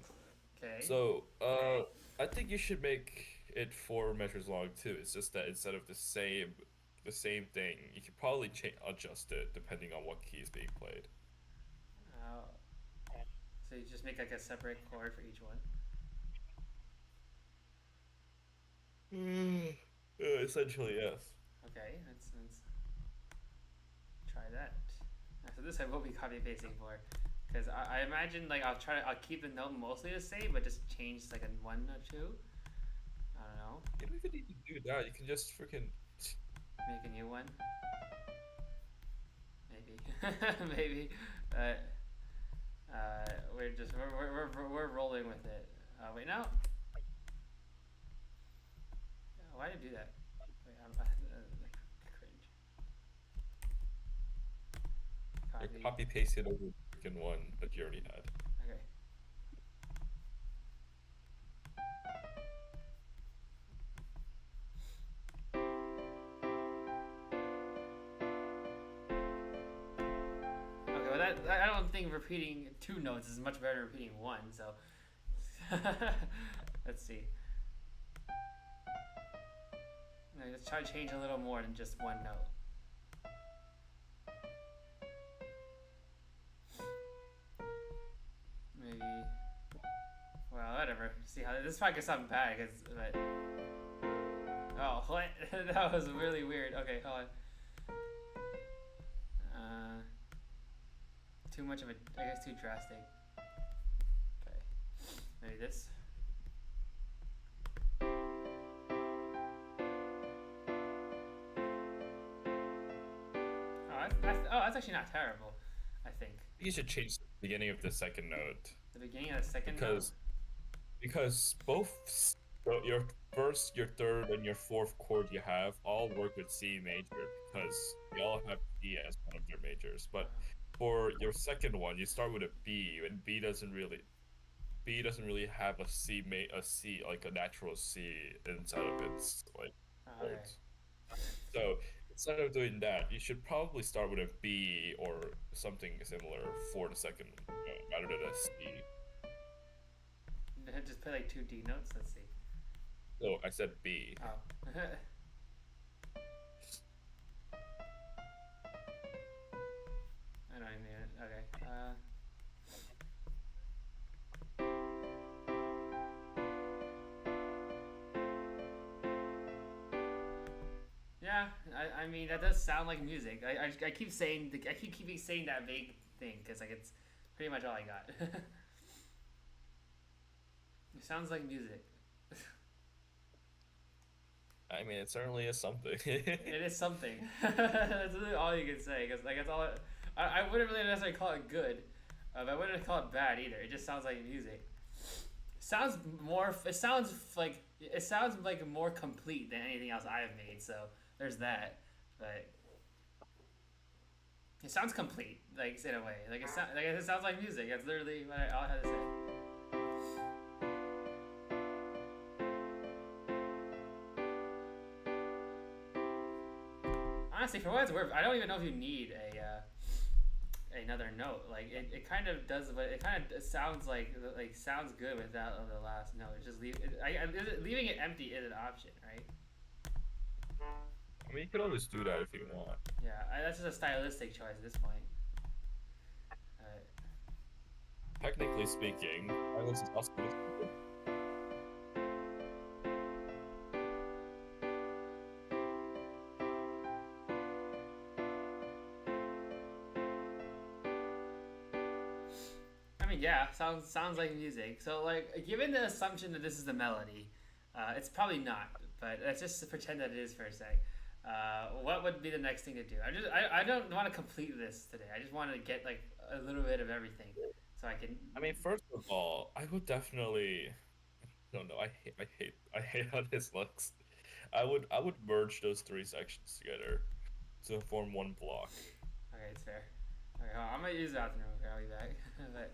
okay, so I think you should make it 4 measures long too. It's just that instead of the same thing, you could probably adjust it depending on what key is being played. uh, so you just make like a separate chord for each one. Essentially, yes. Okay, let's try that. So this I will be copy pasting for, because I imagine like I'll keep the note mostly the same, but just change like a one or two. I don't know. You don't even need to do that. You can just freaking. Make a new one. Maybe, maybe. Uh, we're rolling with it. Wait, no. Why did I do that? Wait, cringe. You're Copy. copy pasting over freaking one that you already had. Okay. Okay, well I don't think repeating two notes is much better than repeating one, so let's see. Let's try to change a little more than just one note. Maybe. Well, whatever. See how this probably could sound bad, but oh, what? That was really weird. Okay, hold on. Too much of a, I guess, too drastic. Okay, maybe this. Oh, that's actually not terrible. I think You should change the beginning of the second note the beginning of the second note. because your first, your third, and your fourth chord you have all work with C major because they all have D as one of their majors. But for your second one, you start with a B, and B doesn't really have a C like a natural C inside of its like Okay. chords. So instead of doing that, you should probably start with a B or something similar for the second rather than a C. Just play like two D notes. Let's see. So I said B. Oh. I don't even need it. Okay. Yeah, I mean that does sound like music. I keep saying I keep keeping saying that vague thing because like it's pretty much all I got. It sounds like music. I mean, it certainly is something. It is something. That's really all you can say because like that's all. I wouldn't really necessarily call it good, but I wouldn't call it bad either. It just sounds like music. Sounds more. It sounds like more complete than anything else I've made. So there's that. But it sounds complete, like in a way. It sounds like music. That's literally all I had to say. Honestly, for what it's worth, I don't even know if you need another note. Like it kind of does, but it kind of sounds like sounds good without the last note. It's just leaving it empty is an option, right? I mean, you could always do that if you want. Yeah, that's just a stylistic choice at this point. Technically speaking, silence is also yeah, sounds like music. So like, given the assumption that this is the melody, it's probably not. But let's just pretend that it is for a sec. What would be the next thing to do? I don't want to complete this today. I just want to get like a little bit of everything, so I can. I mean, first of all, I would definitely. No, no, I hate how this looks. I would merge those three sections together to form one block. Okay, it's fair. Okay, hold on, I'm gonna use the bathroom. Okay, I'll be back. But,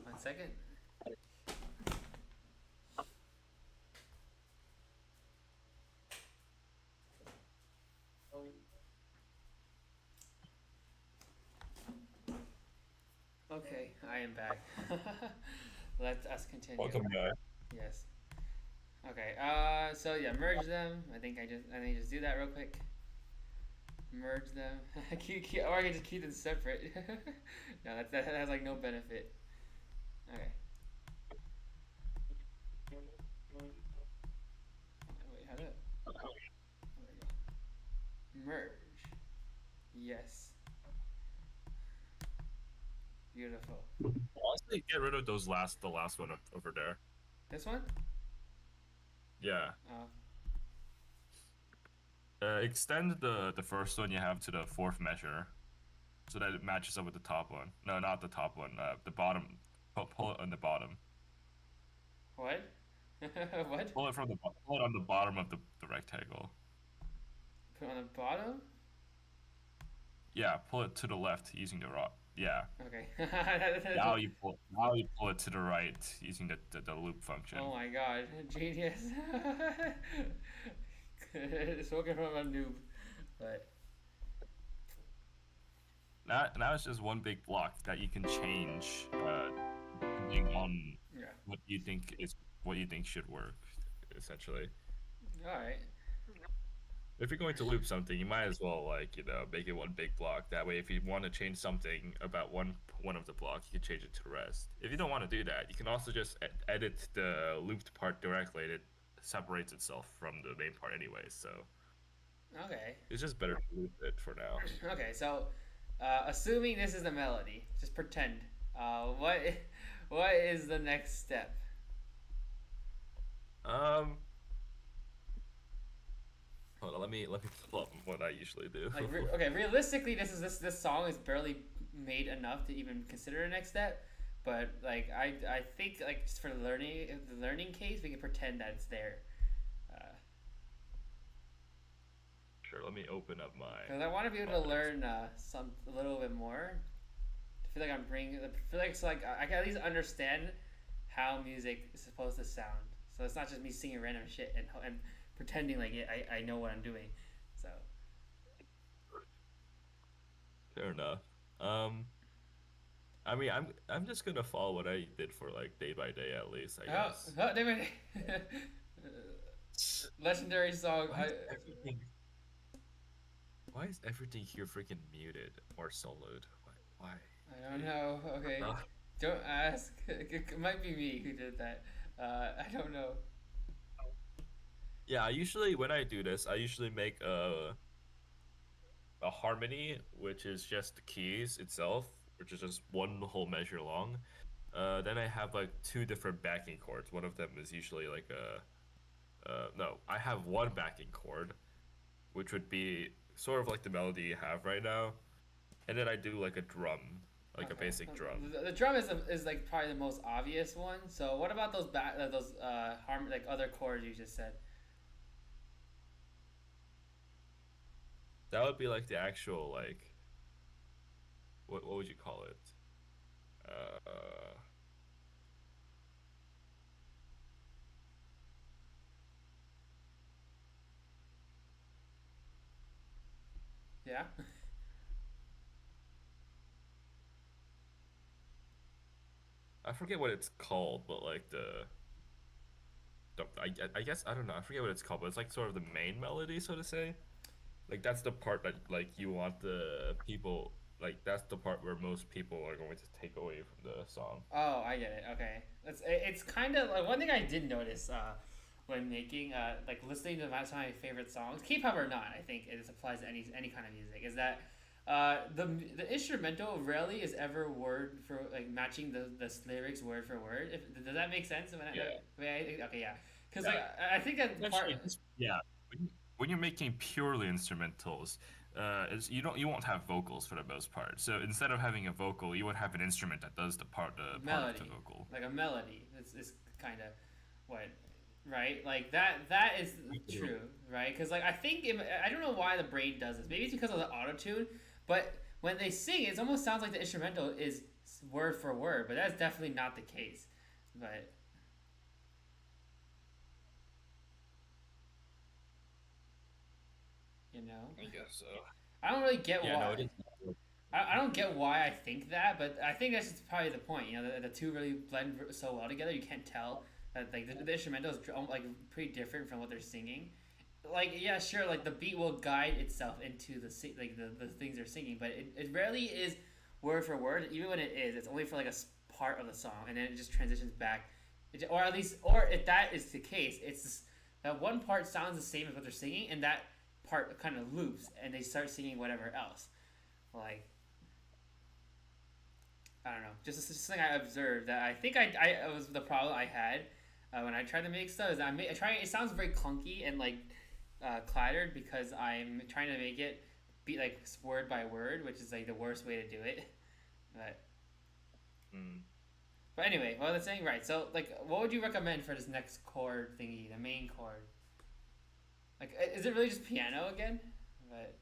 1 second. Okay, I am back. Let us continue. Welcome, guy. Yes. Okay. So yeah, merge them. I think just do that real quick. Merge them. Or I can just keep them separate. No, that has like no benefit. Okay. Wait, how do? Oh, there we go. Merge. Yes. Beautiful. Honestly, get rid of the last one over there. This one? Yeah. Oh. Extend the first one you have to the fourth measure, so that it matches up with the top one. No, not the top one. The bottom. Pull it on the bottom. What? What? Pull it on the bottom of the rectangle. Put it on the bottom? Yeah, pull it to the left using the rod. Yeah. Okay. Now you pull it to the right using the loop function. Oh my god, genius. Spoken from a noob. But Now it's just one big block that you can change depending on yeah. what you think should work, essentially. Alright. If you're going to loop something, you might as well make it one big block. That way, if you want to change something about one of the blocks, you can change it to the rest. If you don't want to do that, you can also just edit the looped part directly. And it separates itself from the main part anyway. So Okay. it's just better to loop it for now. Okay, so assuming this is the melody, just pretend. What what is the next step? Um, Hold on, let me pull up what I usually do. Like okay, realistically this song is barely made enough to even consider a next step. But like I think like just for the learning case, we can pretend that it's there. Sure, let me open up Because I want to be able to learn a little bit more. I feel like I feel like it's like I can at least understand how music is supposed to sound. So it's not just me singing random shit and pretending like I know what I'm doing. So Fair enough. Um, I mean, I'm just gonna follow what I did for like day by day at least, I guess. damn it. Legendary song. Why is everything Why is everything here freaking muted or soloed? Why? I don't know. Okay, Uh, don't ask. It might be me who did that. I don't know. yeah, when I do this, I usually make a harmony, which is just the keys itself, which is just one whole measure long. Then I have like two different backing chords. One of them is usually like a no, I have one backing chord, which would be sort of like the melody you have right now, and then I do like a drum, like a Okay. basic drum. The drum is like probably the most obvious one. So what about those harm like other chords you just said? That would be like the actual like what would you call it? Uh, Yeah. I forget what it's called, but like I guess I don't know. I forget what it's called, but it's like sort of the main melody, so to say. Like that's the part that like you want the people like that's the part where most people are going to take away from the song. Oh, I get it. Okay, it's kind of like one thing I did notice when making like listening to some of my favorite songs, K-pop or not, I think it applies to any kind of music. Is that the instrumental rarely is ever word for like matching the lyrics word for word. If does that make sense? Yeah. Okay, yeah, because Yeah. like I think that part. Essentially, yeah. When you're making purely instrumentals, is you won't have vocals for the most part. So instead of having a vocal, you would have an instrument that does the part of the Melody, vocal. like a melody. It's kind of what, right? Like that is true, right? Because like I think I don't know why the brain does this. Maybe it's because of the auto tune, but when they sing, it almost sounds like the instrumental is word for word. But that's definitely not the case. But you know, I guess so. I don't really get Yeah, no, why. it is. I don't get why I think that, but I think that's just probably the point. You know, the two really blend so well together. You can't tell that like the instrumental is like pretty different from what they're singing. Like yeah, sure, like the beat will guide itself into like the things they're singing, but it rarely is word for word. Even when it is, it's only for like part of the song, and then it just transitions back. Or at least, or if that is the case, it's just, that one part sounds the same as what they're singing, and that part kind of loops, and they start singing whatever else. Like I don't know. Just something I observed that I think I was the problem I had when I tried to make stuff. Is I try. It sounds very clunky and like clattered because I'm trying to make it be like word by word, which is like the worst way to do it. But Mm. but anyway, well, that's saying right. So like, what would you recommend for this next chord thingy, the main chord? Like, is it really just piano again? But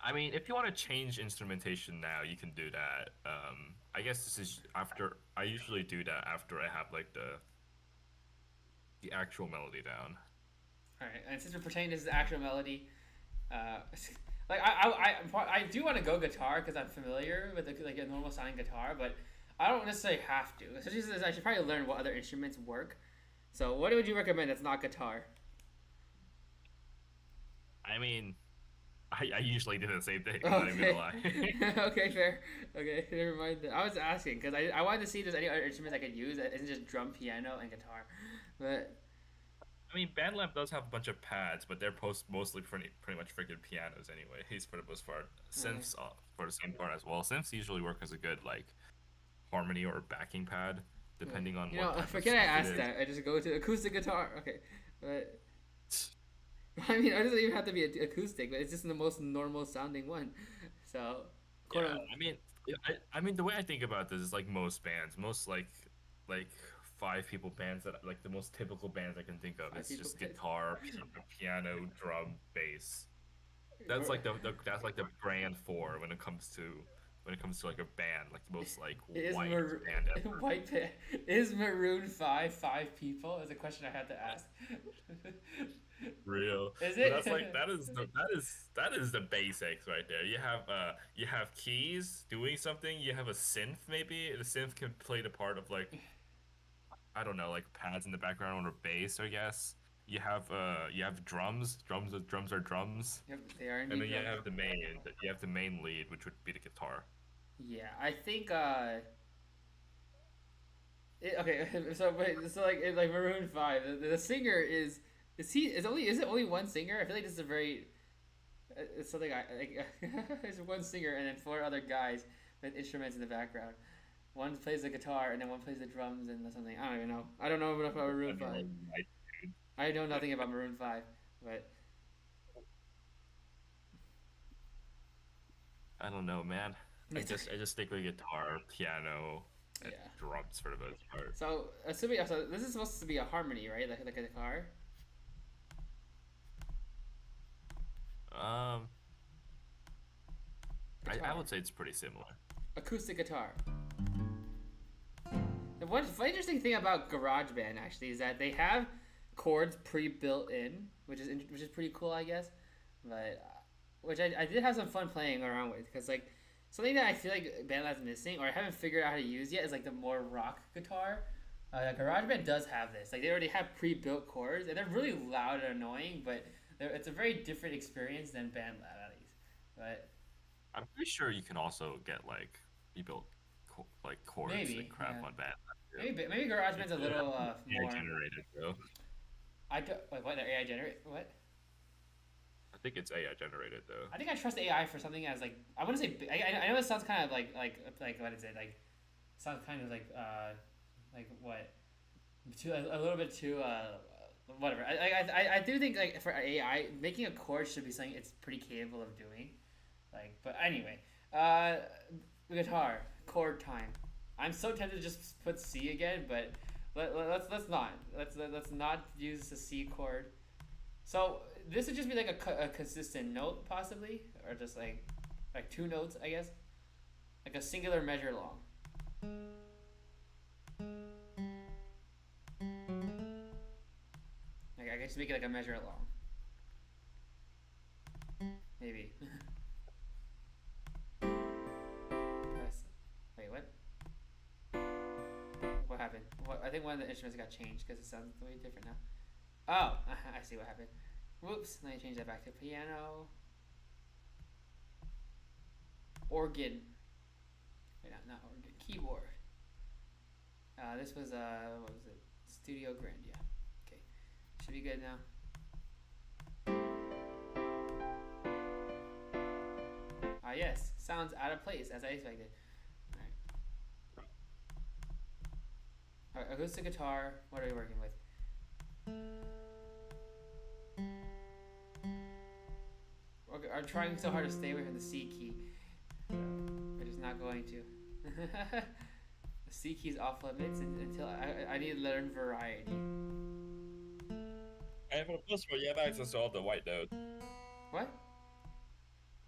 I mean, if you want to change instrumentation now, you can do that. I guess this is after. I usually do that after I have like the actual melody down. all right, and since we're pretending this is the actual melody, Uh, like I do want to go guitar because I'm familiar with like a normal sounding guitar, but I don't necessarily have to. Especially since I should probably learn what other instruments work. So what would you recommend that's not guitar? I mean, I usually do the same thing. I'm not even gonna Okay, lie. okay, fair. Okay, never mind. I was asking because I wanted to see if there's any other instruments I could use that isn't just drum, piano, and guitar. But I mean, Bandlamp does have a bunch of pads, but they're mostly pretty much freaking pianos anyway. He's for the most part. okay. Synths for the same part as well. Synths usually work as a good like harmony or backing pad, Yeah. depending on You what know, type of forget I synth it asked is. that. I just go to acoustic guitar. Okay, but I mean, it doesn't even have to be acoustic, but it's just the most normal sounding one. So, Yeah, quote unquote, I mean, I mean the way I think about this is like most bands, most like five people bands that like the most typical bands I can think of. five It's people just pit. guitar, piano, drum, bass. That's like the that's like the brand for when it comes to like a band, like the most like Is white band ever. White Pit is Maroon five people? Is a question I had to ask. Real, Is but it? that's like that is the basics right there. You have keys doing something. You have a synth maybe. The synth can play the part of like I don't know, like pads in the background or bass, I guess. You have drums. Drums are drums. Yep, they are And indeed then drums. you have the main lead, which would be the guitar. Yeah, I think. Okay, so wait, so like Maroon Five, the singer is it only one singer? I feel like this is a very it's something I like. There's one singer and then four other guys with instruments in the background. one plays the guitar and then one plays the drums and something. I don't even know. I don't know enough about Maroon I know, 5. like, I know nothing about Maroon 5, but I don't know, man. I it's just I just stick with guitar, piano, and yeah. drums for the most part. So assuming so this is supposed to be a harmony, right? Like a guitar. Um, I Guitar. would say it's pretty similar. Acoustic guitar. And what's the interesting thing about GarageBand actually is that they have chords pre-built in, which is pretty cool, I guess. But which I did have some fun playing around with because like something that I feel like BandLab's missing or I haven't figured out how to use yet is like the more rock guitar. GarageBand does have this. Like they already have pre-built chords and they're really loud and annoying, but it's a very different experience than BandLab at least. But I'm pretty sure you can also get like rebuilt like chords and maybe, crap yeah. on band. Maybe GarageBand's a little AI more. generated though. I do, wait, what AI generate? What? I think it's AI generated though. I think I trust AI for something as like I want to say I know it sounds kind of like what is it like sounds kind of like what too a little bit too whatever I do think like for AI making a chord should be something it's pretty capable of doing like but anyway guitar chord time I'm so tempted to just put C again but let's not use the C chord so this would just be like a consistent note possibly or just like two notes I guess like a singular measure long. Like I could just make it like a measure long. Maybe. Wait, what? What happened? What? I think one of the instruments got changed because it sounds way different now. Oh, I see what happened. Whoops, let me change that back to piano. Organ. Wait, not organ. Keyboard. This was, what was it? Studio Grandia. Okay. Should be good now. Yes. Sounds out of place, as I expected. Alright, acoustic guitar. What are we working with? I'm trying so hard to stay away from the C key. We're just not going to. The C key's off limits until I need to learn variety. And for the most part, you have access to all the white notes. What?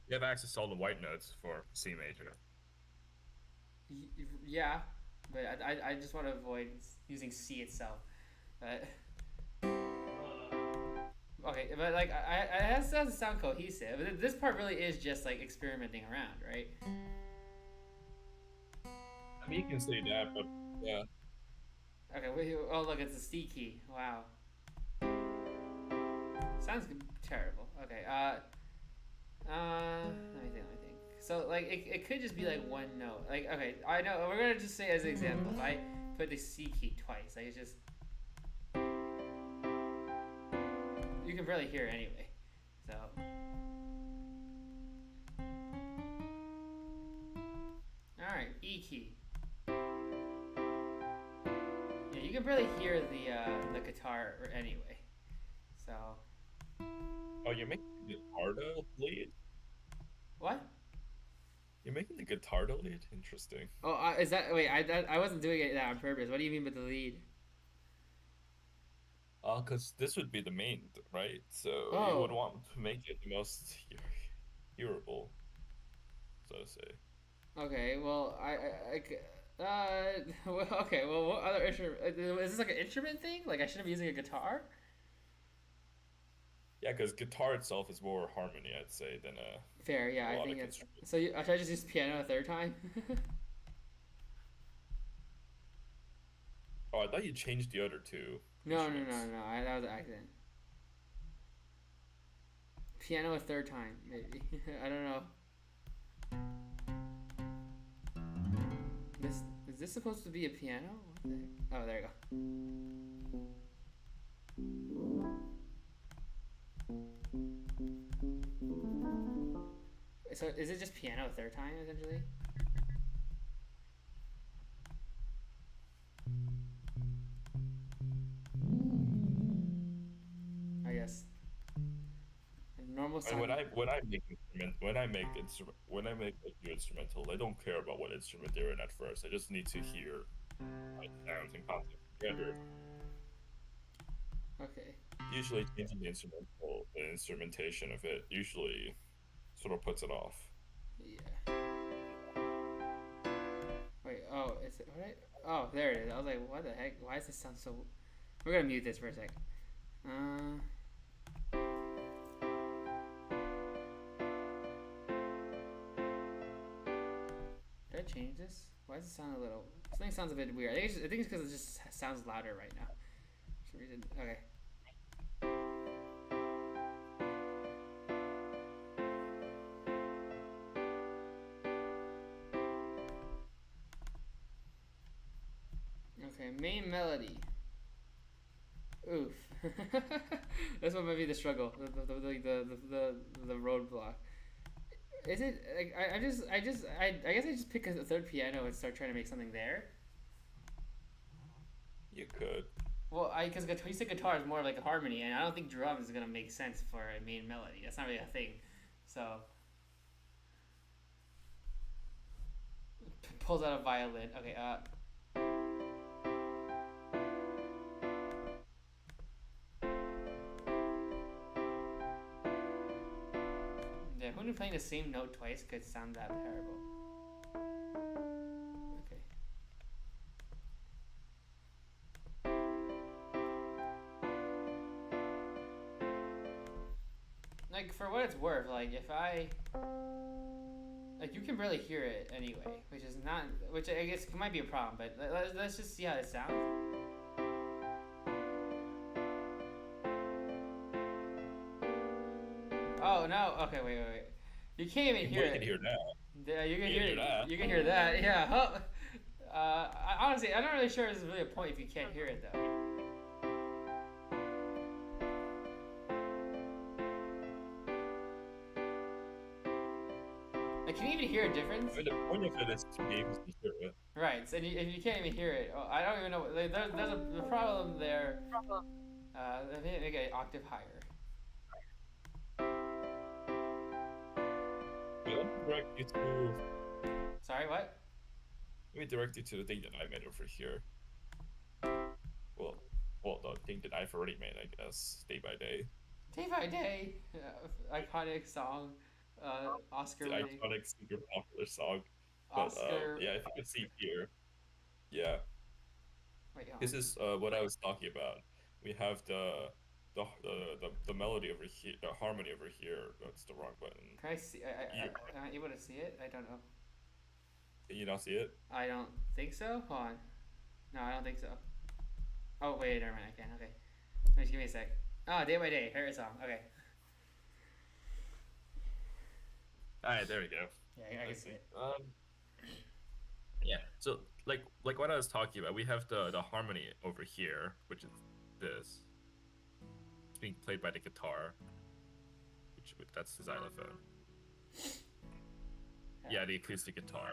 You have access to all the white notes for C major. Yeah, but I just want to avoid using C itself. Okay, but like it has to sound cohesive. But this part really is just like experimenting around, right? I mean, you can say that, but yeah. Okay, wait, oh look, it's a C key. Wow. Sounds terrible. Okay, let me think. So like it could just be like one note. Like okay, I know we're gonna just say as an example. If I put the C key twice, like it's just you can barely hear it anyway. So all right, E key. Yeah, you can barely hear the guitar anyway. So. Oh, you're making the guitar to lead? What? You're making the guitar to lead? Interesting. Oh, is that wait? I wasn't doing it that on purpose. What do you mean by the lead? Because this would be the main, right? So you would want to make it the most hearable, so to say. Okay, well, well, okay, well, what other instrument? Is this like an instrument thing? Like I shouldn't be using a guitar? Yeah, because guitar itself is more harmony, I'd say, than a. Fair, yeah, I think it's. So should I just use piano a third time? Oh, I thought you changed the other two. No. That was an accident. Piano a third time, maybe. I don't know. Is this supposed to be a piano? What the heck? Oh, there you go. So is it just piano a third time essentially? normal And sound. when I make a new instrumental, I don't care about what instrument they're in at first. I just need to hear like sounds and concepts together. Okay. Usually, changing the instrumentation of it usually sort of puts it off. Yeah. Wait. Oh, is it right? Oh, there it is. I was like, what the heck? Why does this sound so? We're gonna mute this for a sec. Uh. Did I change this? Why does it sound a little? Something sounds a bit weird. I think it's because it just sounds louder right now. For some reason. Okay. Okay. Main melody. Oof. This one might be the struggle. The roadblock. Is it like I guess I just pick a third piano and start trying to make something there. You could. Well, because acoustic guitar is more like a harmony, and I don't think drums is gonna make sense for a main melody. That's not really a thing. So pulls out a violin. Okay. Yeah, who knew playing the same note twice could sound that terrible? Okay. Like for what it's worth, like if I like you can barely hear it anyway, which I guess might be a problem. But let's just see how it sounds. Oh no! Okay, wait. You can't even hear You it. can hear that. Yeah, you can You hear can it. hear that. You can hear that. Yeah. Honestly, I'm not really sure there's really a point if you can't hear it though. Like, can you even hear a difference? The point of it is to be able to hear it. Right. So if you can't even hear it, I don't even know. Like, there's a problem there. Let me make it an octave higher. Let me direct you to. Sorry, what? Let me direct you to the thing that I made over here. Well, the thing that I've already made, I guess, day by day. Day by day, iconic song, Oscar The winning. iconic, super popular song. But Oscar. yeah, if you can see here, yeah, Wait, this is what I was talking about. We have the melody over here, the harmony over here. That's the wrong button. Can I see? Here. Am I able to see it? I don't know. Can you not see it? I don't think so. Hold on. No, I don't think so. Oh wait, never mind. I can. Okay. Just give me a sec. Oh, day by day, favorite song. Okay. All right, there we go. Yeah, I can see it. Yeah. So like what I was talking about, we have the harmony over here, which is this. It's being played by the guitar, which that's the xylophone. Yeah, the acoustic guitar.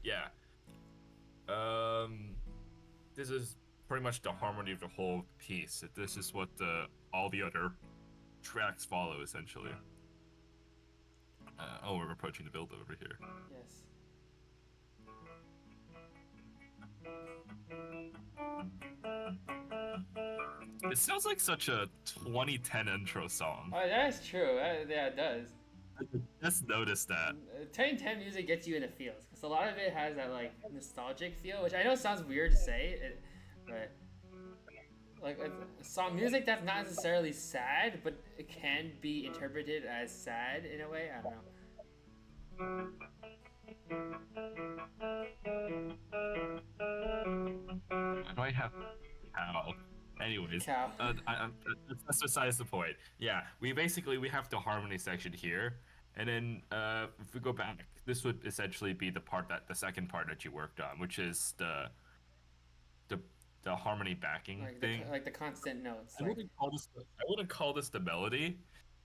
Yeah. This is pretty much the harmony of the whole piece. This is what all the other tracks follow, essentially. We're approaching the build over here. Yes. It sounds like such a 2010 intro song. Oh, that's true. Yeah, it does. Just noticed that. 1010 music gets you in the feels because a lot of it has that like nostalgic feel, which I know sounds weird to say, but like song music that's not necessarily sad, but it can be interpreted as sad in a way. I don't know. Do I have cow? Anyways, Cow. that's besides the point. Yeah, we have the harmony section here, and then if we go back, this would essentially be the second part that you worked on, which is the harmony backing thing. Like the constant notes. I wouldn't call this the melody,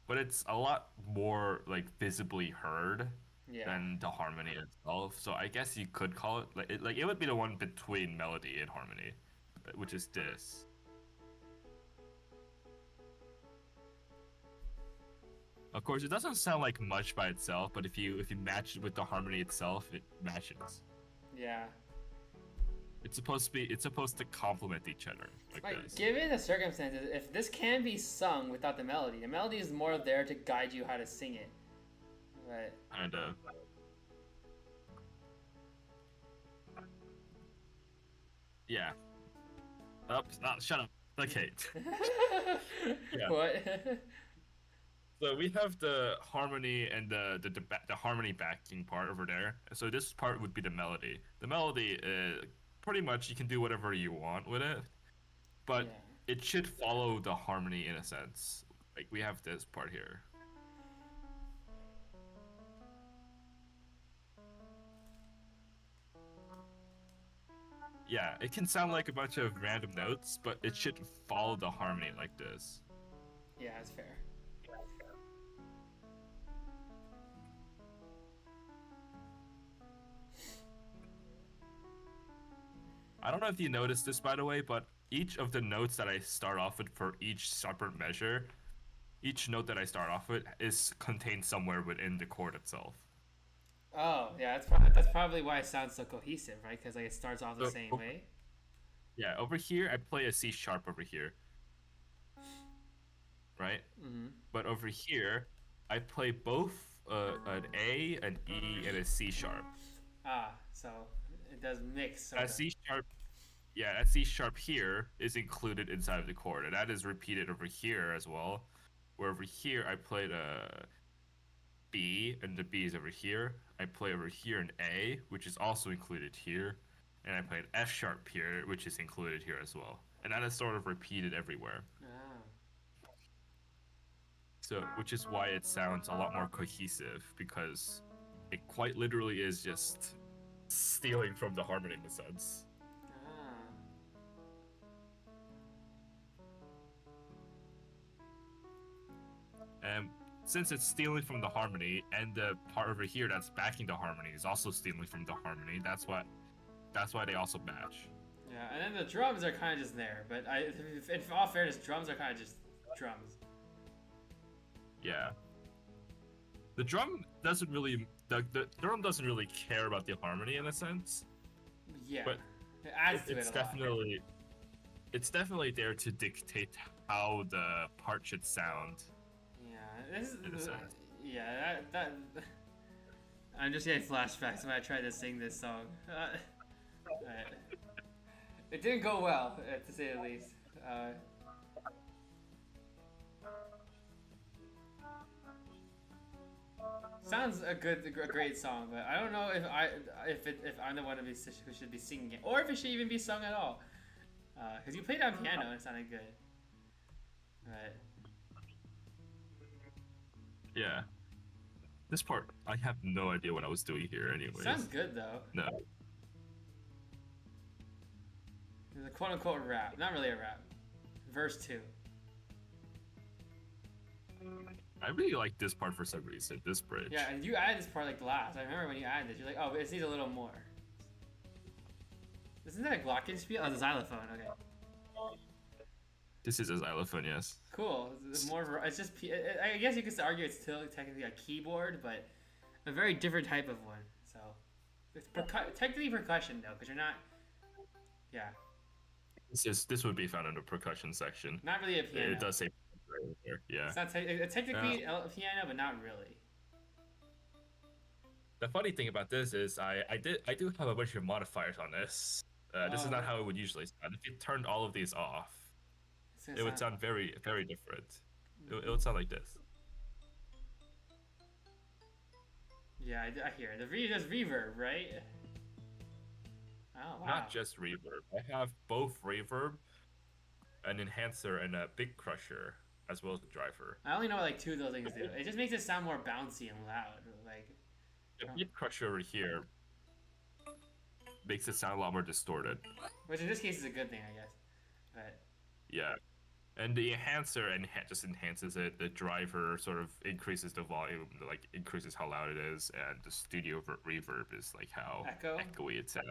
but it's a lot more like visibly heard Yeah. than the harmony itself. So I guess you could call it like it would be the one between melody and harmony, which is this. Of course, it doesn't sound like much by itself, but if you match it with the harmony itself, it matches. Yeah. It's supposed to complement each other like Like, this. given the circumstances, if this can be sung without the melody is more there to guide you how to sing it. Right. Kind of. Yeah. Shut up. Okay. Yeah. What? So we have the harmony and the harmony backing part over there. So this part would be the melody. The melody, pretty much you can do whatever you want with it, but Yeah. it should follow the harmony in a sense. Like we have this part here. Yeah, it can sound like a bunch of random notes, but it should follow the harmony like this. Yeah, that's fair. I don't know if you noticed this, by the way, but each of the notes that I start off with for each separate measure, each note that I start off with is contained somewhere within the chord itself. Oh, yeah, that's probably why it sounds so cohesive, right? Because like it starts off the same way. Yeah, over here I play a C sharp over here, right? Mm-hmm. But over here, I play both an A, an E, and a C sharp. Ah, so it does mix. That C sharp, yeah, that C sharp here is included inside of the chord, and that is repeated over here as well. Where over here I played a B, and the B is over here. I play over here an A, which is also included here, and I play an F sharp here, which is included here as well. And that is sort of repeated everywhere. Ah. So, which is why it sounds a lot more cohesive, because it quite literally is just stealing from the harmony in a sense. Ah. And since it's stealing from the harmony, and the part over here that's backing the harmony is also stealing from the harmony, that's why they also match. Yeah, and then the drums are kind of just there, but in all fairness, drums are kind of just drums. Yeah. The drum doesn't really the drum doesn't really care about the harmony in a sense. Yeah, But it adds to it it's a lot. definitely there to dictate how the part should sound. Yeah, this In a is sense. yeah that. I'm just getting flashbacks when I tried to sing this song. Alright. It didn't go well, to say the least. Sounds a great song, but I don't know if I'm the one who should be singing it, or if it should even be sung at all. Because you played on piano and it sounded good. Right. Yeah. This part, I have no idea what I was doing here anyways. Sounds good though. No. There's a quote-unquote rap. Not really a rap. Verse 2. I really like this part for some reason, this bridge. Yeah, and you added this part like last. I remember when you added this, you're like, oh, it needs a little more. Isn't that a glockenspiel? Oh, the xylophone, okay. This is a xylophone, yes. Cool. It's more, it's just, I guess you could argue it's still technically a keyboard, but a very different type of one. So, it's technically percussion though, because you're not, yeah. This would be found in the percussion section. Not really a piano. It does say right there. Yeah. It's not it's technically a piano, but not really. The funny thing about this is I do have a bunch of modifiers on this. This is not how it would usually sound. If you turned all of these off, it would sound very, very different. It would sound like this. Yeah, I hear it. There's reverb, right? Oh, wow. Not just reverb. I have both reverb, an enhancer, and a big crusher, as well as a driver. I only know what like two of those things do. It just makes it sound more bouncy and loud. Like The big crusher over here makes it sound a lot more distorted. which in this case is a good thing, I guess. But Yeah. And the enhancer just enhances it. The driver sort of increases the volume, like increases how loud it is, and the studio reverb is like how Echo. echoey it sounds.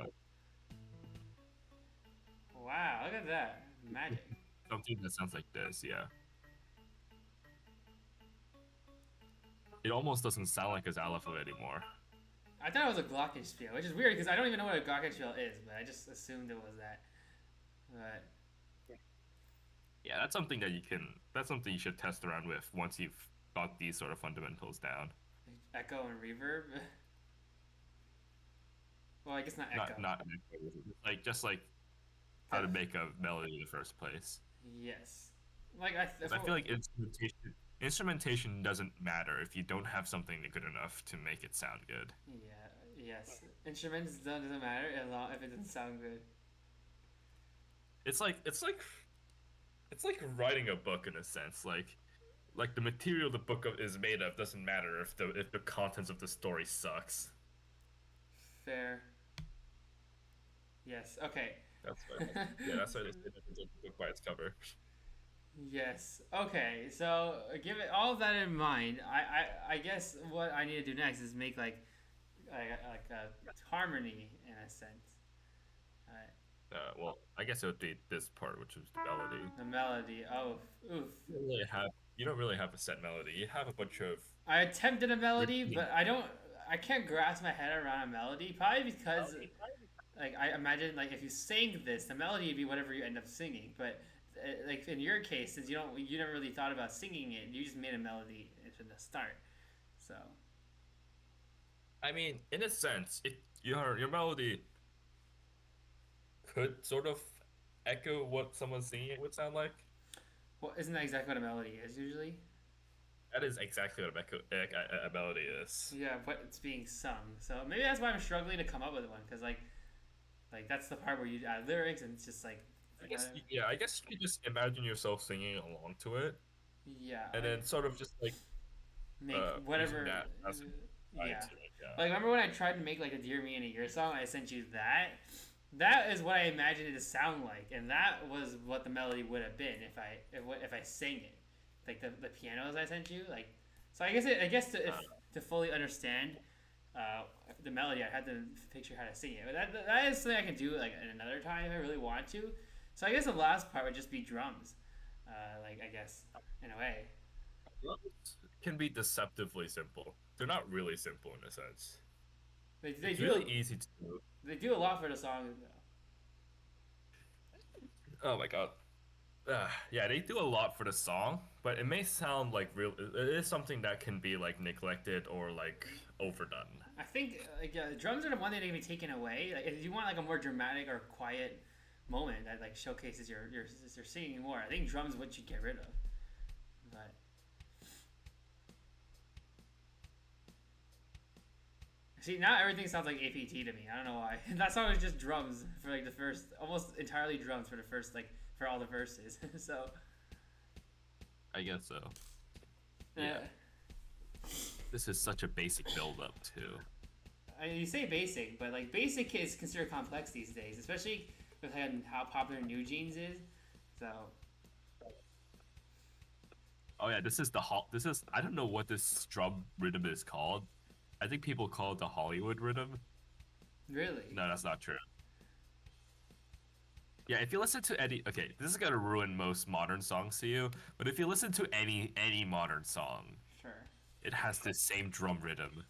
Wow, look at that magic. Something that sounds like this, yeah. It almost doesn't sound like a xylophone anymore. I thought it was a glockenspiel, which is weird because I don't even know what a glockenspiel is, but I just assumed it was that. But Yeah, that's something that you can. That's something you should test around with once you've got these sort of fundamentals down. echo and reverb. Well, I guess not echo. Not like just like how to make a melody in the first place. Yes. Like I 'Cause I feel like instrumentation doesn't matter if you don't have something good enough to make it sound good. Yeah. Yes. Instruments doesn't matter as long if it doesn't sound good. It's like writing a book in a sense. Like the material the book is made of doesn't matter if the contents of the story sucks. Fair. Yes. Okay. That's why. Yeah, that's why they say that it's a book by its cover. Yes. Okay. So, give it all of that in mind. I guess what I need to do next is make like a harmony in a sense. Well, I guess it would be this part, which is the melody. The melody. Oh, oof. You don't really have a set melody. You have a bunch of I attempted a melody, but I can't grasp my head around a melody. Probably because like I imagine like if you sang this, the melody would be whatever you end up singing. But like in your case, since you never really thought about singing it, you just made a melody from the start. So I mean, in a sense, your melody could sort of echo what someone singing it would sound like. well, isn't that exactly what a melody is usually? That is exactly what a melody is. Yeah, but it's being sung. So maybe that's why I'm struggling to come up with one because like that's the part where you add lyrics and it's just like I guess you could just imagine yourself singing along to it, yeah, and then sort of just like make using whatever. that as a guide Yeah. to it, yeah. Like remember when I tried to make like a Dear Me in a Year song? I sent you that. That is what I imagined it to sound like, and that was what the melody would have been if I sang it, like the pianos I sent you. Like, so I guess to fully understand the melody, I had to picture how to sing it. But that is something I can do like at another time if I really want to. So I guess the last part would just be drums, like I guess in a way. Drums can be deceptively simple. They're not really simple in a sense. They It's do really easy to do. they do a lot for the song though. Oh my god. Yeah, they do a lot for the song, but it may sound like real. It is something that can be like neglected or like overdone. I think like drums are the one that can be taken away. Like if you want like a more dramatic or quiet moment that like showcases your singing more, I think drums what you get rid of. But see now everything sounds like APT to me. I don't know why. That song was just drums for like the first, almost entirely drums for the first like for all the verses. So I guess so. yeah. This is such a basic build-up too. I mean, you say basic, but like basic is considered complex these days, especially with how popular New Jeans is. So Oh yeah, this is I don't know what this drum rhythm is called. I think people call it the Hollywood rhythm. really, No, that's not true. Yeah, if you listen to any, okay, this is gonna ruin most modern songs to you, but if you listen to any modern song, sure. it has the same drum rhythm.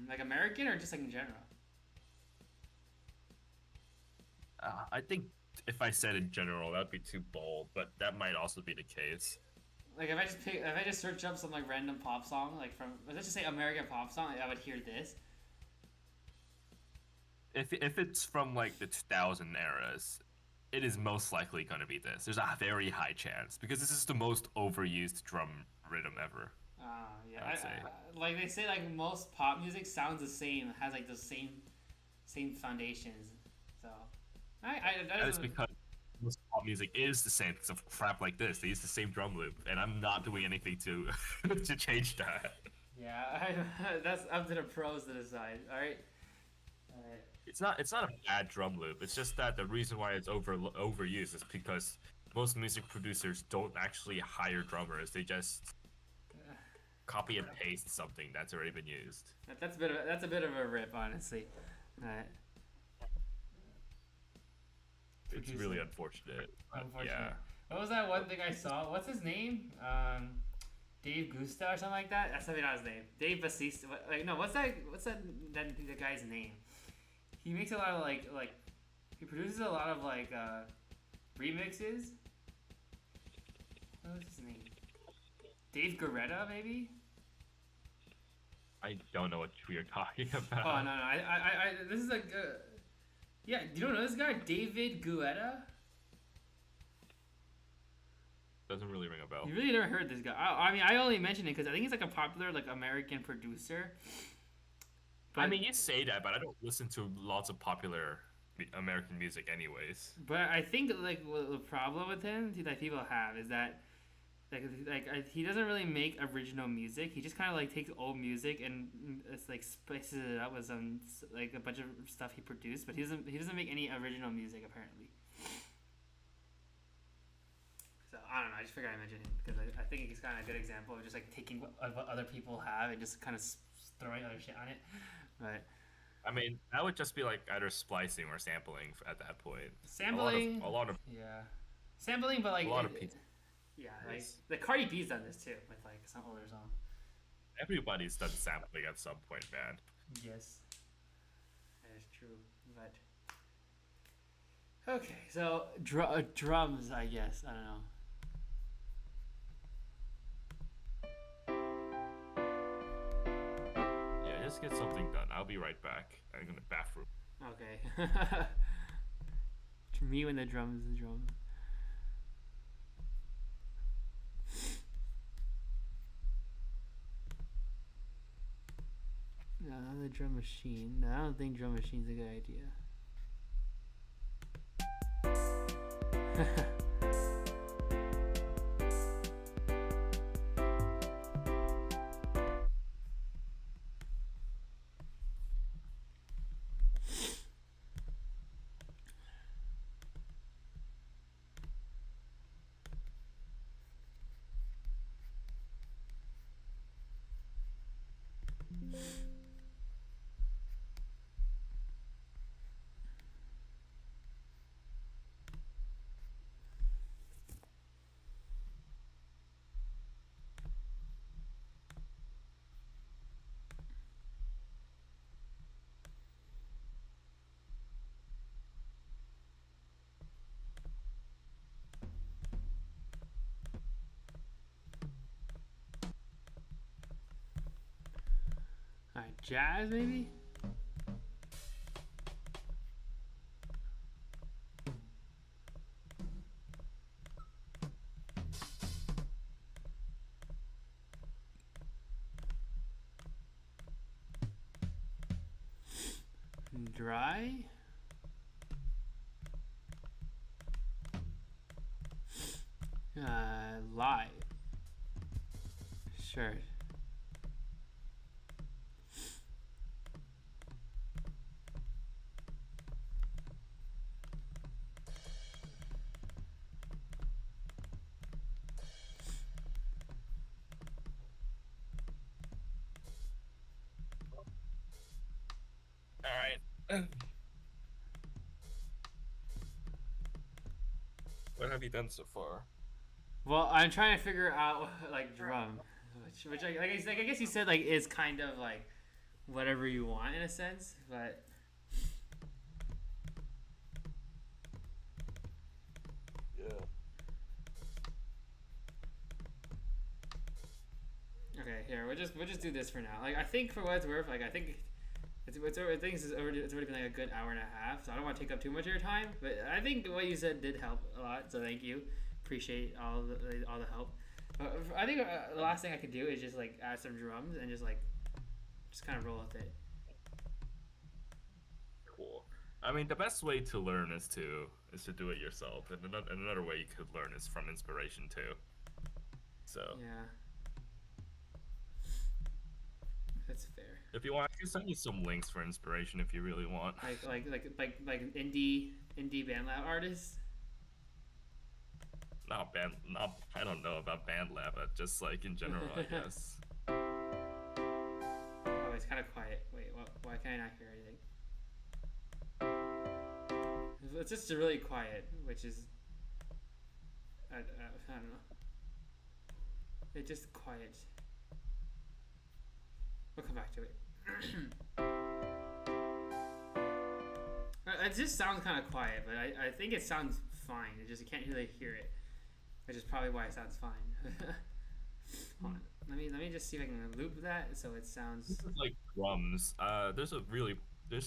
Like American or just like in general? I think if I said in general, that'd be too bold, but that might also be the case. Like if I just search up some like random pop song, like from let's just say American pop song, like, I would hear this. If it's from like the 2000 eras, it is most likely gonna be this. There's a very high chance because this is the most overused drum rhythm ever. Yeah, I would say. like they say, like most pop music sounds the same, has like the same foundations. So that That is doesn't. because most pop music is the same. It's a crap like this. They use the same drum loop, and I'm not doing anything to to change that. Yeah, that's up to the pros to decide. All right. All right. It's not a bad drum loop. It's just that the reason why it's overused is because most music producers don't actually hire drummers. They just copy and paste something that's already been used. That's a bit of a rip, honestly. Uh, It's really unfortunate. But Unfortunate. yeah. What was that one thing I saw? What's his name? Dave Gusta or something like that. That's not his name. Dave Bautista. Like no, what's that? The guy's name? He makes a lot of he produces a lot of remixes. What was his name? Dave Guerretta, maybe? I don't know what we are talking Oh about. no, this is like yeah, you don't know this guy, David Guetta? Doesn't really ring a bell. You really never heard this guy. I mean, I only mentioned it because I think he's like a popular American producer. I mean, you say that, but I don't listen to lots of popular American music, anyways. But I think what the problem with him that people have is that he doesn't really make original music. He just kind of takes old music and it's spices it up with some a bunch of stuff he produced. But he doesn't make any original music apparently. So I don't know. I just figured I'd mention him because I think he's kind of a good example of just taking what other people have and just kind of throwing other shit on it. But I mean, that would just be either splicing or sampling at that point. sampling, a lot of yeah, sampling, but a lot of people. yeah, the Cardi B's done this too with some older song. Everybody's done sampling at some point, man. Yes, that is true. But okay, so drums, I guess. I don't know. Just get something done. I'll be right back. I'm in the bathroom. Okay. Me when the drums. No, not the drum machine. No, I don't think drum machine's a good idea. Alright, jazz maybe? Dry? Live. Sure. What have you done so far? Well, I'm trying to figure out drum, which I guess you said is kind of whatever you want in a sense, but Yeah. okay. Here, we'll just do this for now. I think for what it's worth, I think it's already been a good hour and a half, so I don't want to take up too much of your time. But I think what you said did help a lot, so thank you. Appreciate all the help. I think the last thing I could do is just add some drums and just kind of roll with it. Cool. I mean, the best way to learn is to do it yourself, and another way you could learn is from inspiration too. So yeah, that's fair. If you want, I can send you some links for inspiration if you really want. Like indie band lab artists. not band, not I don't know about BandLab, but just like in general, I guess. Oh, it's kind of quiet. Wait, why can I not hear anything? It's just really quiet, which is I don't know. It's just quiet. We'll come back to it. It just sounds kind of quiet, but I think it sounds fine. It just you can't really hear it, which is probably why it sounds fine. Hold on. Let me just see if I can loop that so it sounds. This is like drums. There's a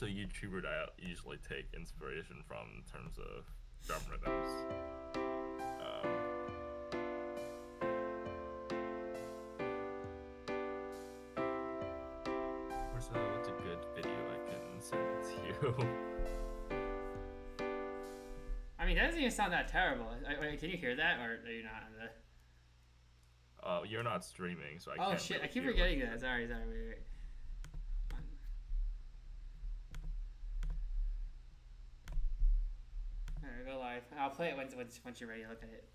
YouTuber that I usually take inspiration from in terms of drum rhythms. What's a good video I can send to you? I mean, that doesn't even sound that terrible. Can you hear that, or are you not on the? Oh, you're not streaming, so I can't. Oh shit! Really I keep forgetting that. Sorry. Wait. Alright, go live. I'll play it once you're ready to look at it.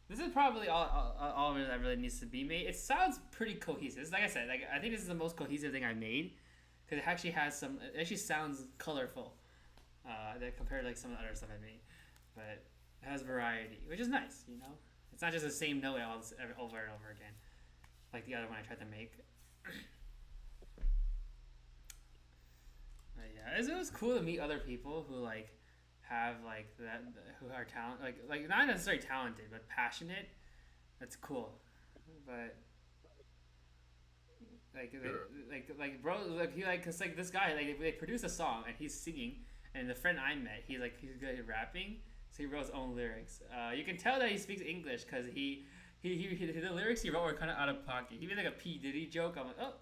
This is probably all that really needs to be made. It sounds pretty cohesive. Like I said, like I think this is the most cohesive thing I made because it actually has some. It actually sounds colorful, that compared to like some of the other stuff I made, but it has variety, which is nice. You know, it's not just the same note over and over again, like the other one I tried to make. But yeah, it was cool to meet other people who like have like that, who are like not necessarily talented but passionate. That's cool. But like like bro, like he like, cause like this guy, like they produce a song and he's singing, and the friend I met, he's good at rapping, so he wrote his own lyrics. You can tell that he speaks English because he the lyrics he wrote were kind of out of pocket. He made like a P Diddy joke. I'm like, oh,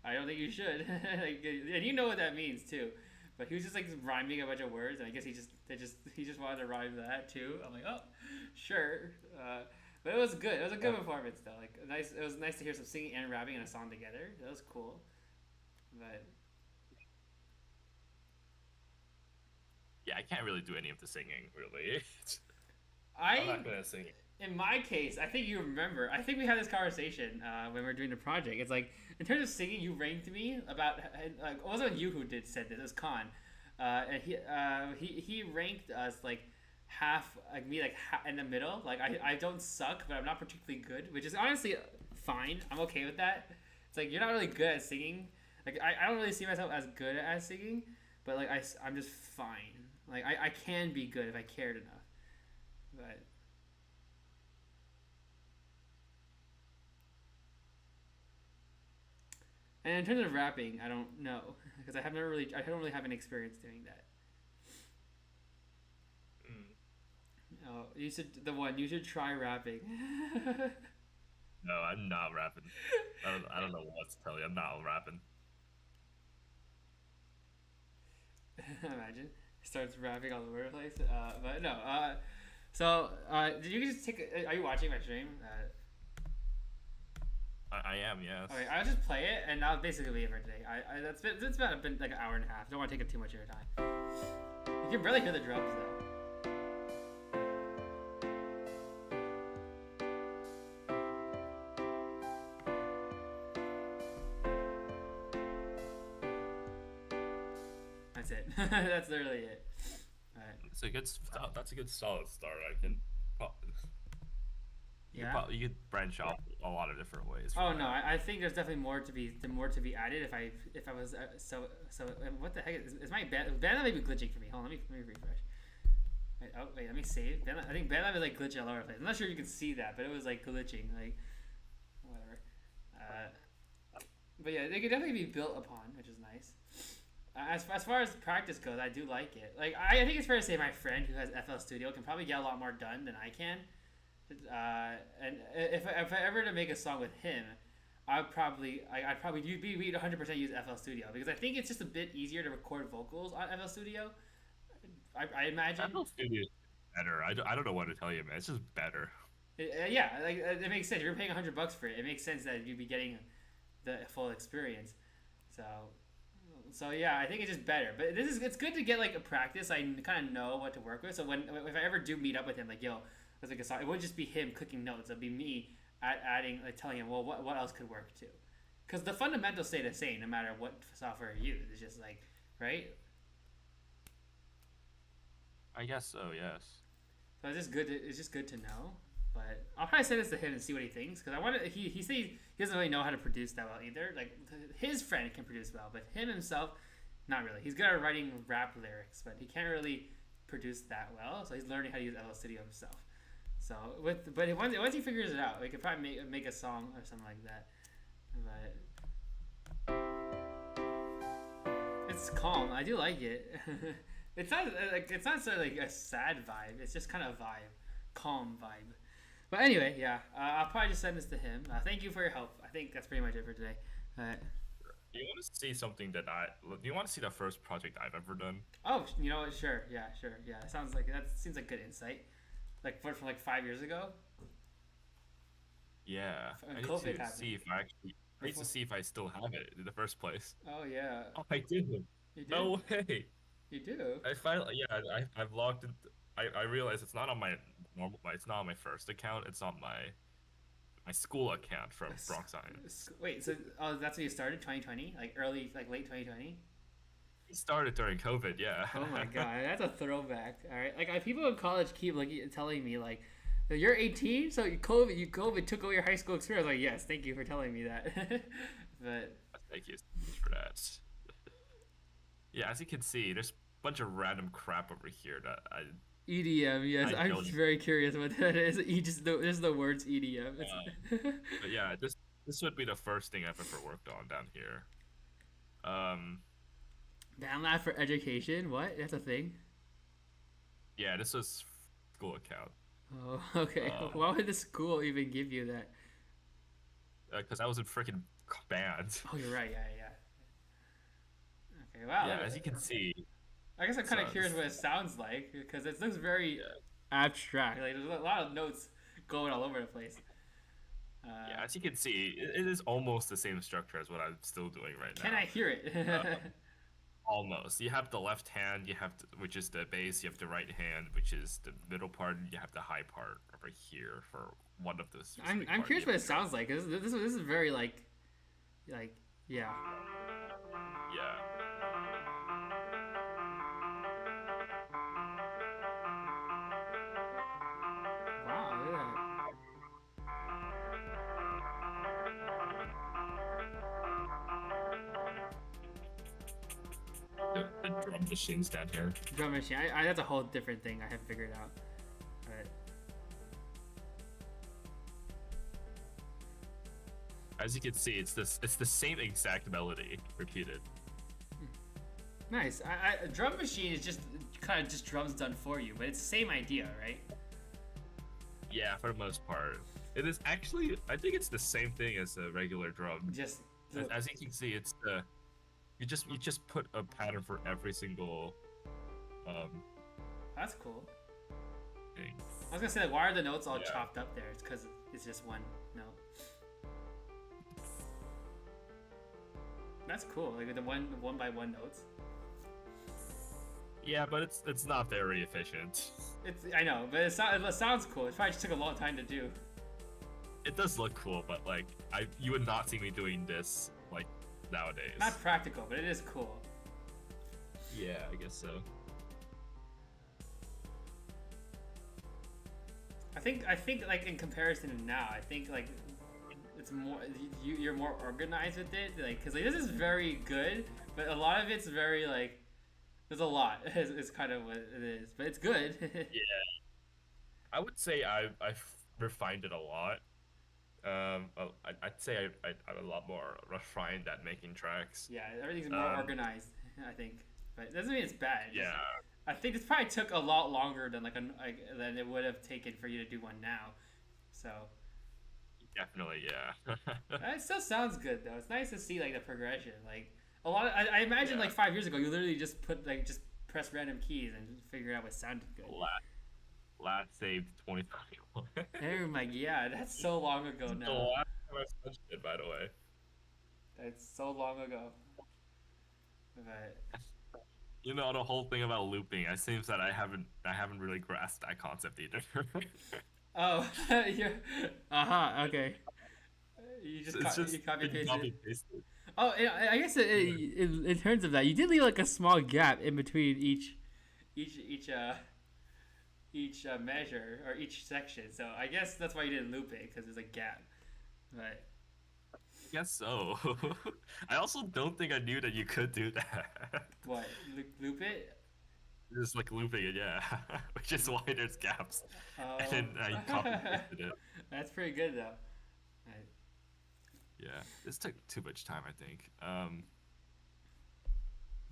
I don't think you should. Like, and you know what that means too. But he was just like rhyming a bunch of words, and I guess he just wanted to rhyme that too. I'm like, oh, sure. But it was good. It was a good performance though. Like nice. It was nice to hear some singing and rapping in a song together. That was cool. But yeah, I can't really do any of the singing really. I'm not gonna sing. In my case, I think you remember. I think we had this conversation when we were doing the project. It's like in terms of singing, you ranked me about like it wasn't you who said this. It was Khan, and he ranked us like half like me like in the middle. Like I don't suck, but I'm not particularly good, which is honestly fine. I'm okay with that. It's like you're not really good at singing. Like I don't really see myself as good at singing, but like I'm just fine. Like I can be good if I cared enough, but. And in terms of rapping, I don't know because I don't really have any experience doing that. Oh, you should try rapping. No, I'm not rapping. I don't know what to tell you. I'm not rapping. Imagine starts rapping all over the place. But no. So did you just take? Are you watching my stream? I am, yes. Okay, I'll just play it, and that'll basically be it for today. It's been like an hour and a half. Don't want to take up too much of your time. You can barely hear the drums though. That's it. That's literally it. All right. That's a good solid start. I can. Yeah. You could branch out a lot of different ways. Oh no, I think there's definitely more to be added. If I was so what the heck is my band may be glitching for me. Hold on, let me refresh. Wait, let me save. I think BandLab is like glitching all over the place. I'm not sure you can see that, but it was like glitching, like whatever. But yeah, they could definitely be built upon, which is nice. As far as practice goes, I do like it. Like I think it's fair to say my friend who has FL Studio can probably get a lot more done than I can. And if I ever to make a song with him, I'd probably we'd 100% use FL Studio because I think it's just a bit easier to record vocals on FL Studio. I imagine. FL Studio is better. I don't know what to tell you, man. It's just better. Yeah, like it makes sense. You're paying $100 for it. It makes sense that you'd be getting the full experience. So yeah, I think it's just better. But it's good to get like a practice. I kind of know what to work with. So if I ever do meet up with him, like yo. as like a song. It wouldn't just be him clicking notes. It'd be me adding, like telling him, well, what else could work too? Because the fundamentals stay the same no matter what software you use. It's just like, right? I guess so. Yes. So it's just good to know. But I'll probably send this to him and see what he thinks. Because I want to. He says he doesn't really know how to produce that well either. Like his friend can produce well, but him himself, not really. He's good at writing rap lyrics, but he can't really produce that well. So he's learning how to use LL Studio himself. So but once he figures it out, we could probably make a song or something like that. But it's calm. I do like it. It's not sort of like a sad vibe. It's just kind of a vibe, calm vibe. But anyway, yeah, I'll probably just send this to him. Thank you for your help. I think that's pretty much it for today. Do you want to see something that Do you want to see the first project I've ever done? Oh, you know what? Sure. Yeah, sure. Yeah, it sounds like that seems like good insight. Like from like 5 years ago. Yeah, When I need COVID to happened. see if I actually. I need to see if I still have it in the first place. Oh yeah, Oh, I do. you do. No way. You do. I finally, yeah, I've logged in. I realized it's not on my normal. It's not on my first account. It's on my school account from Bronx Science. Wait, so that's when you started 2020, like late 2020. It started during COVID. Yeah. Oh my god, that's a throwback. All right, like people in college keep like telling me like, you're 18, so COVID took away your high school experience. Like, yes, thank you for telling me that. But Thank you so much for that. Yeah, as you can see, there's a bunch of random crap over here that I. EDM, yes, I I'm don't- very curious what that is. There's the words EDM. But yeah, this would be the first thing I've ever worked on down here. BandLab for education? What? That's a thing? Yeah, this was school account. Oh, okay. Why would the school even give you that? Because I was in freaking band. Oh, you're right. Yeah. Okay. Wow. Yeah, as you can see, I guess I'm kind of sounds- curious what it sounds like because it looks very abstract. Like there's a lot of notes going all over the place. yeah, as you can see, it is almost the same structure as what I'm still doing right now. Can I hear it? Almost. You have the left hand, which is the bass. You have the right hand, which is the middle part. And you have the high part over here for one of those. I'm curious what it sounds like. This is very like yeah. Yeah. Wow, look at that. The drum machine's down here. Drum machine. That's a whole different thing I haven't figured out. But As you can see, it's the same exact melody repeated. nice. A drum machine is just kind of just drums done for you, but it's the same idea, right? Yeah, for the most part. It is actually, I think it's the same thing as a regular drum. Just As you can see, it's the you just put a pattern for every single that's cool. thing. I was gonna say, like, why are the notes all Yeah. chopped up there? It's because it's just one note. That's cool. Like the one by one notes. Yeah, but it's not very efficient. I know, but it sounds cool. It probably just took a long time to do. It does look cool, but like you would not see me doing this like nowadays. Not practical, but it is cool. Yeah, I guess so. I think like in comparison to now, I think like it's more you're more organized with it, like because like, this is very good, but a lot of it's very like there's a lot. Is kind of what it is, but it's good. I would say I've refined it a lot. I'd say I'm a lot more refined at making tracks. Yeah, everything's more organized, I think, but it doesn't mean it's bad. Yeah. I think this probably took a lot longer than than it would have taken for you to do one now. So Definitely, yeah. it still sounds good though. It's nice to see like the progression. Like a lot of, I imagine Yeah. like 5 years ago, you literally just just press random keys and figure out what sounded good. Last saved 2021. Oh my yeah, that's so long ago The now. last time I touched it, by the way. That's so long ago. But You know the whole thing about looping. It seems that I haven't really grasped that concept either. Oh, yeah. Uh-huh, okay. You just It's you just copy been pasted. copy pasted. Oh, I guess in terms of that, you did leave like a small gap in between each measure or each section. So I guess that's why you didn't loop it because there's a gap. Right. I guess so. I also don't think I knew that you could do that. What? Loop it? Just like looping it, yeah. Which is why there's gaps. And Oh. then I copy pasted it. That's pretty good though. Right. Yeah, this took too much time, I think.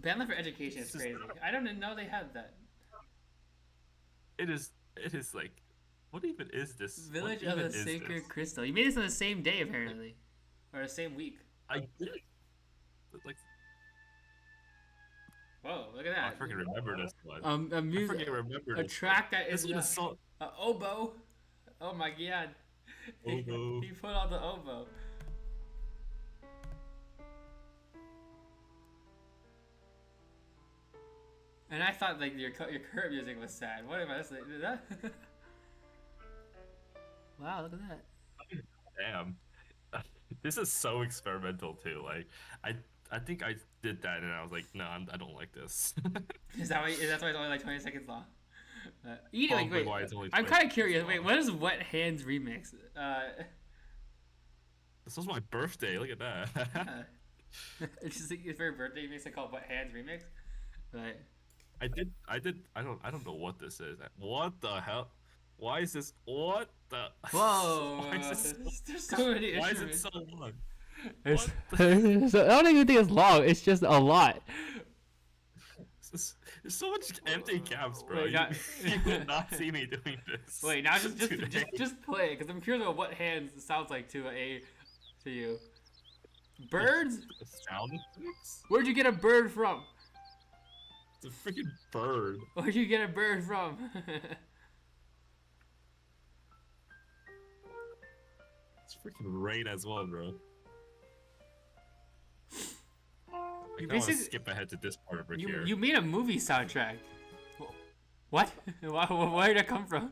Bandlife for Education is This is crazy. I don't even know they had that. it is like, what even is this? What Village of even the is Sacred this? Crystal. You made this on the same day apparently, or the same week. I did. Like, Whoa! Look at I that. freaking remember this one. A I music, freaking remember a this track that This is one is so. a oboe. Oh my god. Oh no. He put on the oboe. And I thought like your current music was sad. What am I listening to that? Wow, look at that. Damn. This is so experimental too. Like, I think I did that and I was like, no, I don't like this. Is that why? Is that why it's only like 20 seconds long? You like Probably wait. why it's only I'm 20 kind of seconds curious. Wait, long. what is Wet Hands remix? This was my birthday. Look at that. It's just it's for your birthday remix. They call it Wet Hands remix. Right. I don't know what this is. What the hell? Why is this? What the? Whoa! Why is this? There's so many Why is it instruments. so long? It's, What so I don't even think it's long. It's just a lot. There's so much empty gaps, bro. Wait, You will not see me doing this. Wait, now just today. just play it, because I'm curious about what hands sounds like to you. Birds? Sound effects? Where'd you get a bird from? It's a freaking bird. Where'd you get a bird from? It's freaking rain as well, bro. I You kind of want to basically- skip ahead to this part over here. you made a movie soundtrack. What? Where did that come from?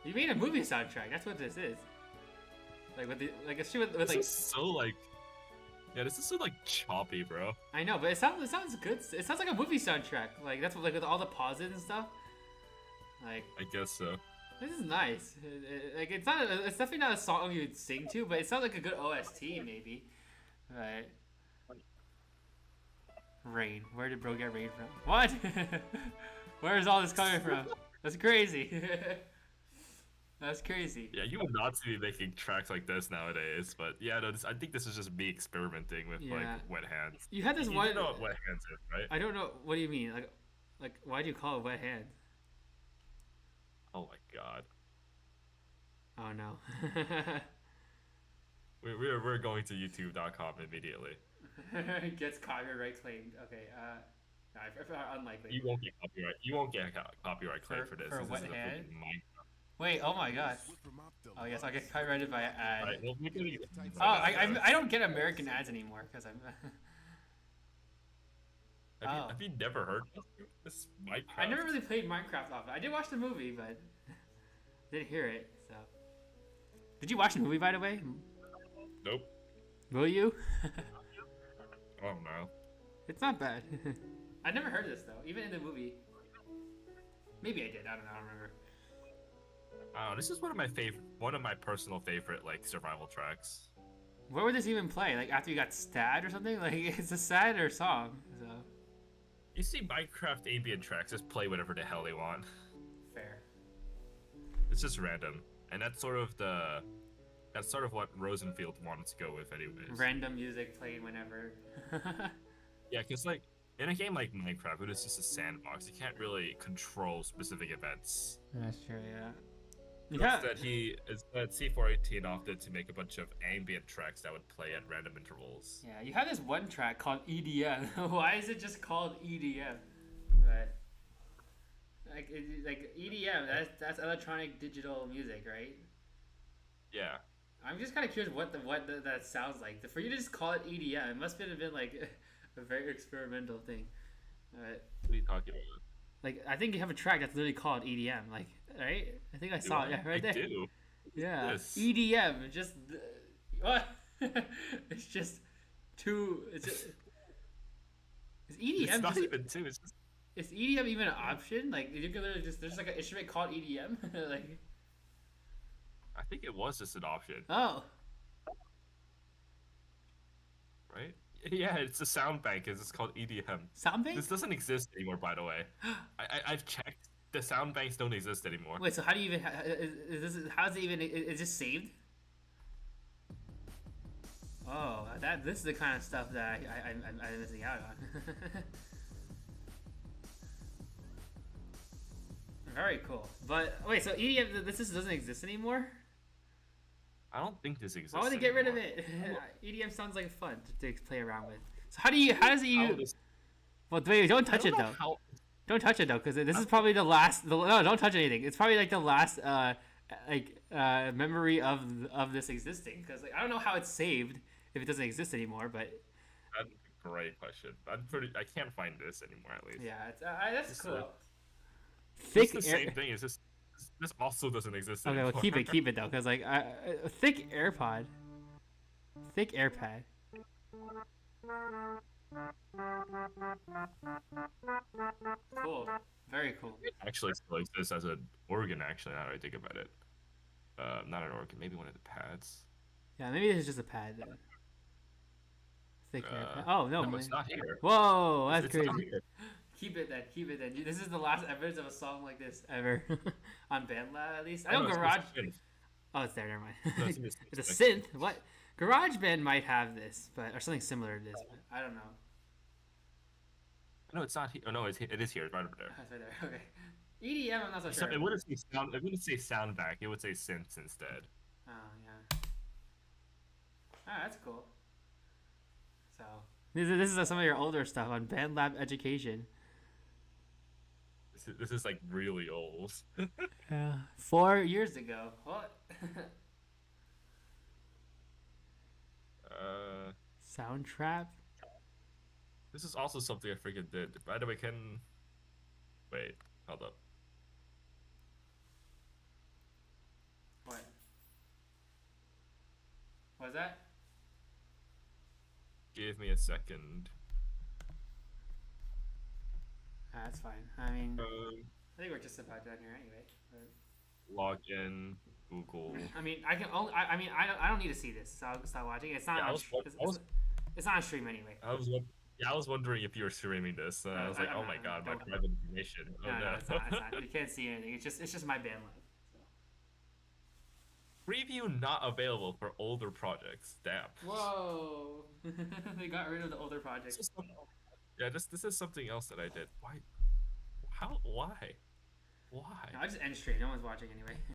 You made a movie soundtrack. That's what this is. Like with a shit with This like. is so like, yeah, this is so like choppy, bro. I know, but it sounds good. It sounds like a movie soundtrack. Like that's what, like with all the pauses and stuff. Like I guess so. this is nice. Like it's not. It's definitely not a song you'd sing to, but it sounds like a good OST maybe. Right. Rain. Where did bro get rain from? What? Where is all this coming from? That's crazy. That's crazy. Yeah, you would not see me making tracks like this nowadays. But yeah, no, I think this is just me experimenting with Yeah. like wet hands. You had this You one. know what wet hands is, right? I don't know. What do you mean? Like why do you call it wet hand? Oh my god. Oh no. We're going to YouTube.com immediately. Gets copyright claimed. Okay. No, unlikely. You won't get copyright. You won't get copyright claim for this. For This wet is a hand? freaking Minecraft. Wait. Oh my god. Oh yes, I get copyrighted by an ad. Alright, well, Oh, I don't get American ads anymore because I'm. Have you never heard this Minecraft? I never really played Minecraft off. I did watch the movie, but didn't hear it. So. Did you watch the movie, by the way? Nope. Will you? I don't know. It's not bad. I never heard this though, even in the movie. Maybe I did. I don't know. I don't remember. This is one of my personal favorite like survival tracks. Where would this even play? Like after you got stabbed or something? Like it's a sad or song. So You see Minecraft ambient tracks just play whatever the hell they want. fair. It's just random, and that's sort of what Rosenfield wanted to go with, anyways. Random music playing whenever. Yeah, because like in a game like Minecraft, it is just a sandbox. You can't really control specific events. That's true. Yeah. Instead, C418 opted to make a bunch of ambient tracks that would play at random intervals. Yeah, you have this one track called EDM. Why is it just called EDM? Right. Like EDM, that's electronic digital music, right? Yeah. I'm just kind of curious what that sounds like. For you to just call it EDM, it must have been like a very experimental thing. What are you talking about? Like I think you have a track that's literally called EDM. Like right? I think I Do saw it. I? Yeah, right I there. do. Yeah, Yes. EDM. Just what? It's just too. Is It's EDM not just even two. It's just is EDM even an option? Like you can literally just there's like an instrument called EDM. Like I think it was just an option, oh right? Yeah, it's a sound bank. It's called EDM. sound bank. This doesn't exist anymore, by the way. I've checked. The sound banks don't exist anymore. Wait, so how do you even? Is this? How's it even? Is this saved? Oh, this is the kind of stuff that I'm missing out on. Very cool. But wait, so EDM this doesn't exist anymore? I don't think this exists. Why would they get rid of anymore. it? EDM sounds like fun to play around with. So how does it How you? this- Well, wait, don't I touch don't it know though. how. Don't touch it though, because this is probably the last. No, don't touch anything. It's probably like the last memory of this existing. Because like I don't know how it's saved if it doesn't exist anymore. But That's a great question. I can't find this anymore. At least. yeah, that's It's, cool. It's Thick the air. same thing. It's just this also doesn't exist Okay, anymore. well keep it though, because like thick AirPod, thick AirPad. Cool, very cool. It actually still exists as an organ. Actually, now that I think about it, not an organ. Maybe one of the pads. Yeah, maybe this is just a pad then. Thick AirPad. Oh no, No, it's man. not here. Whoa, that's It's not crazy. here. Keep it then. Keep it then. This is the last evidence of a song like this ever on BandLab, at least. I know Oh, no, it's Garage. synth. Oh, it's there. Never mind. No, it's in the synth It's a section. synth. What? GarageBand might have this, but or something similar to this. But I don't know. No, it's not here. Oh no, it is here. It's right over there. That's right there. Okay. EDM, I'm not so So sure. it wouldn't say sound. It wouldn't say sound back. It would say synths instead. Oh yeah. Ah, that's cool. So this is some of your older stuff on BandLab Education. This is like really old. Yeah. 4 years ago. What? Soundtrap. This is also something I freaking did. By the way, wait, hold up. What? What was that? Give me a second. Ah, that's fine. I mean, Um, I think we're just about done here anyway. But, log in, Google. I mean, I can only. I don't need to see this, so I'll stop watching. It's not. Yeah, on, it's not on stream anyway. I was wondering if you were streaming this. I was like, I'm oh not, my god, my don't- private information. Oh No, no. no, it's not. It's not. You can't see anything. It's just my band live. So. Preview not available for older projects. Damn. Whoa! They got rid of the older projects. Yeah, this is something else that I did. Why? How? Why? Why? No, I just end stream. No one's watching anyway.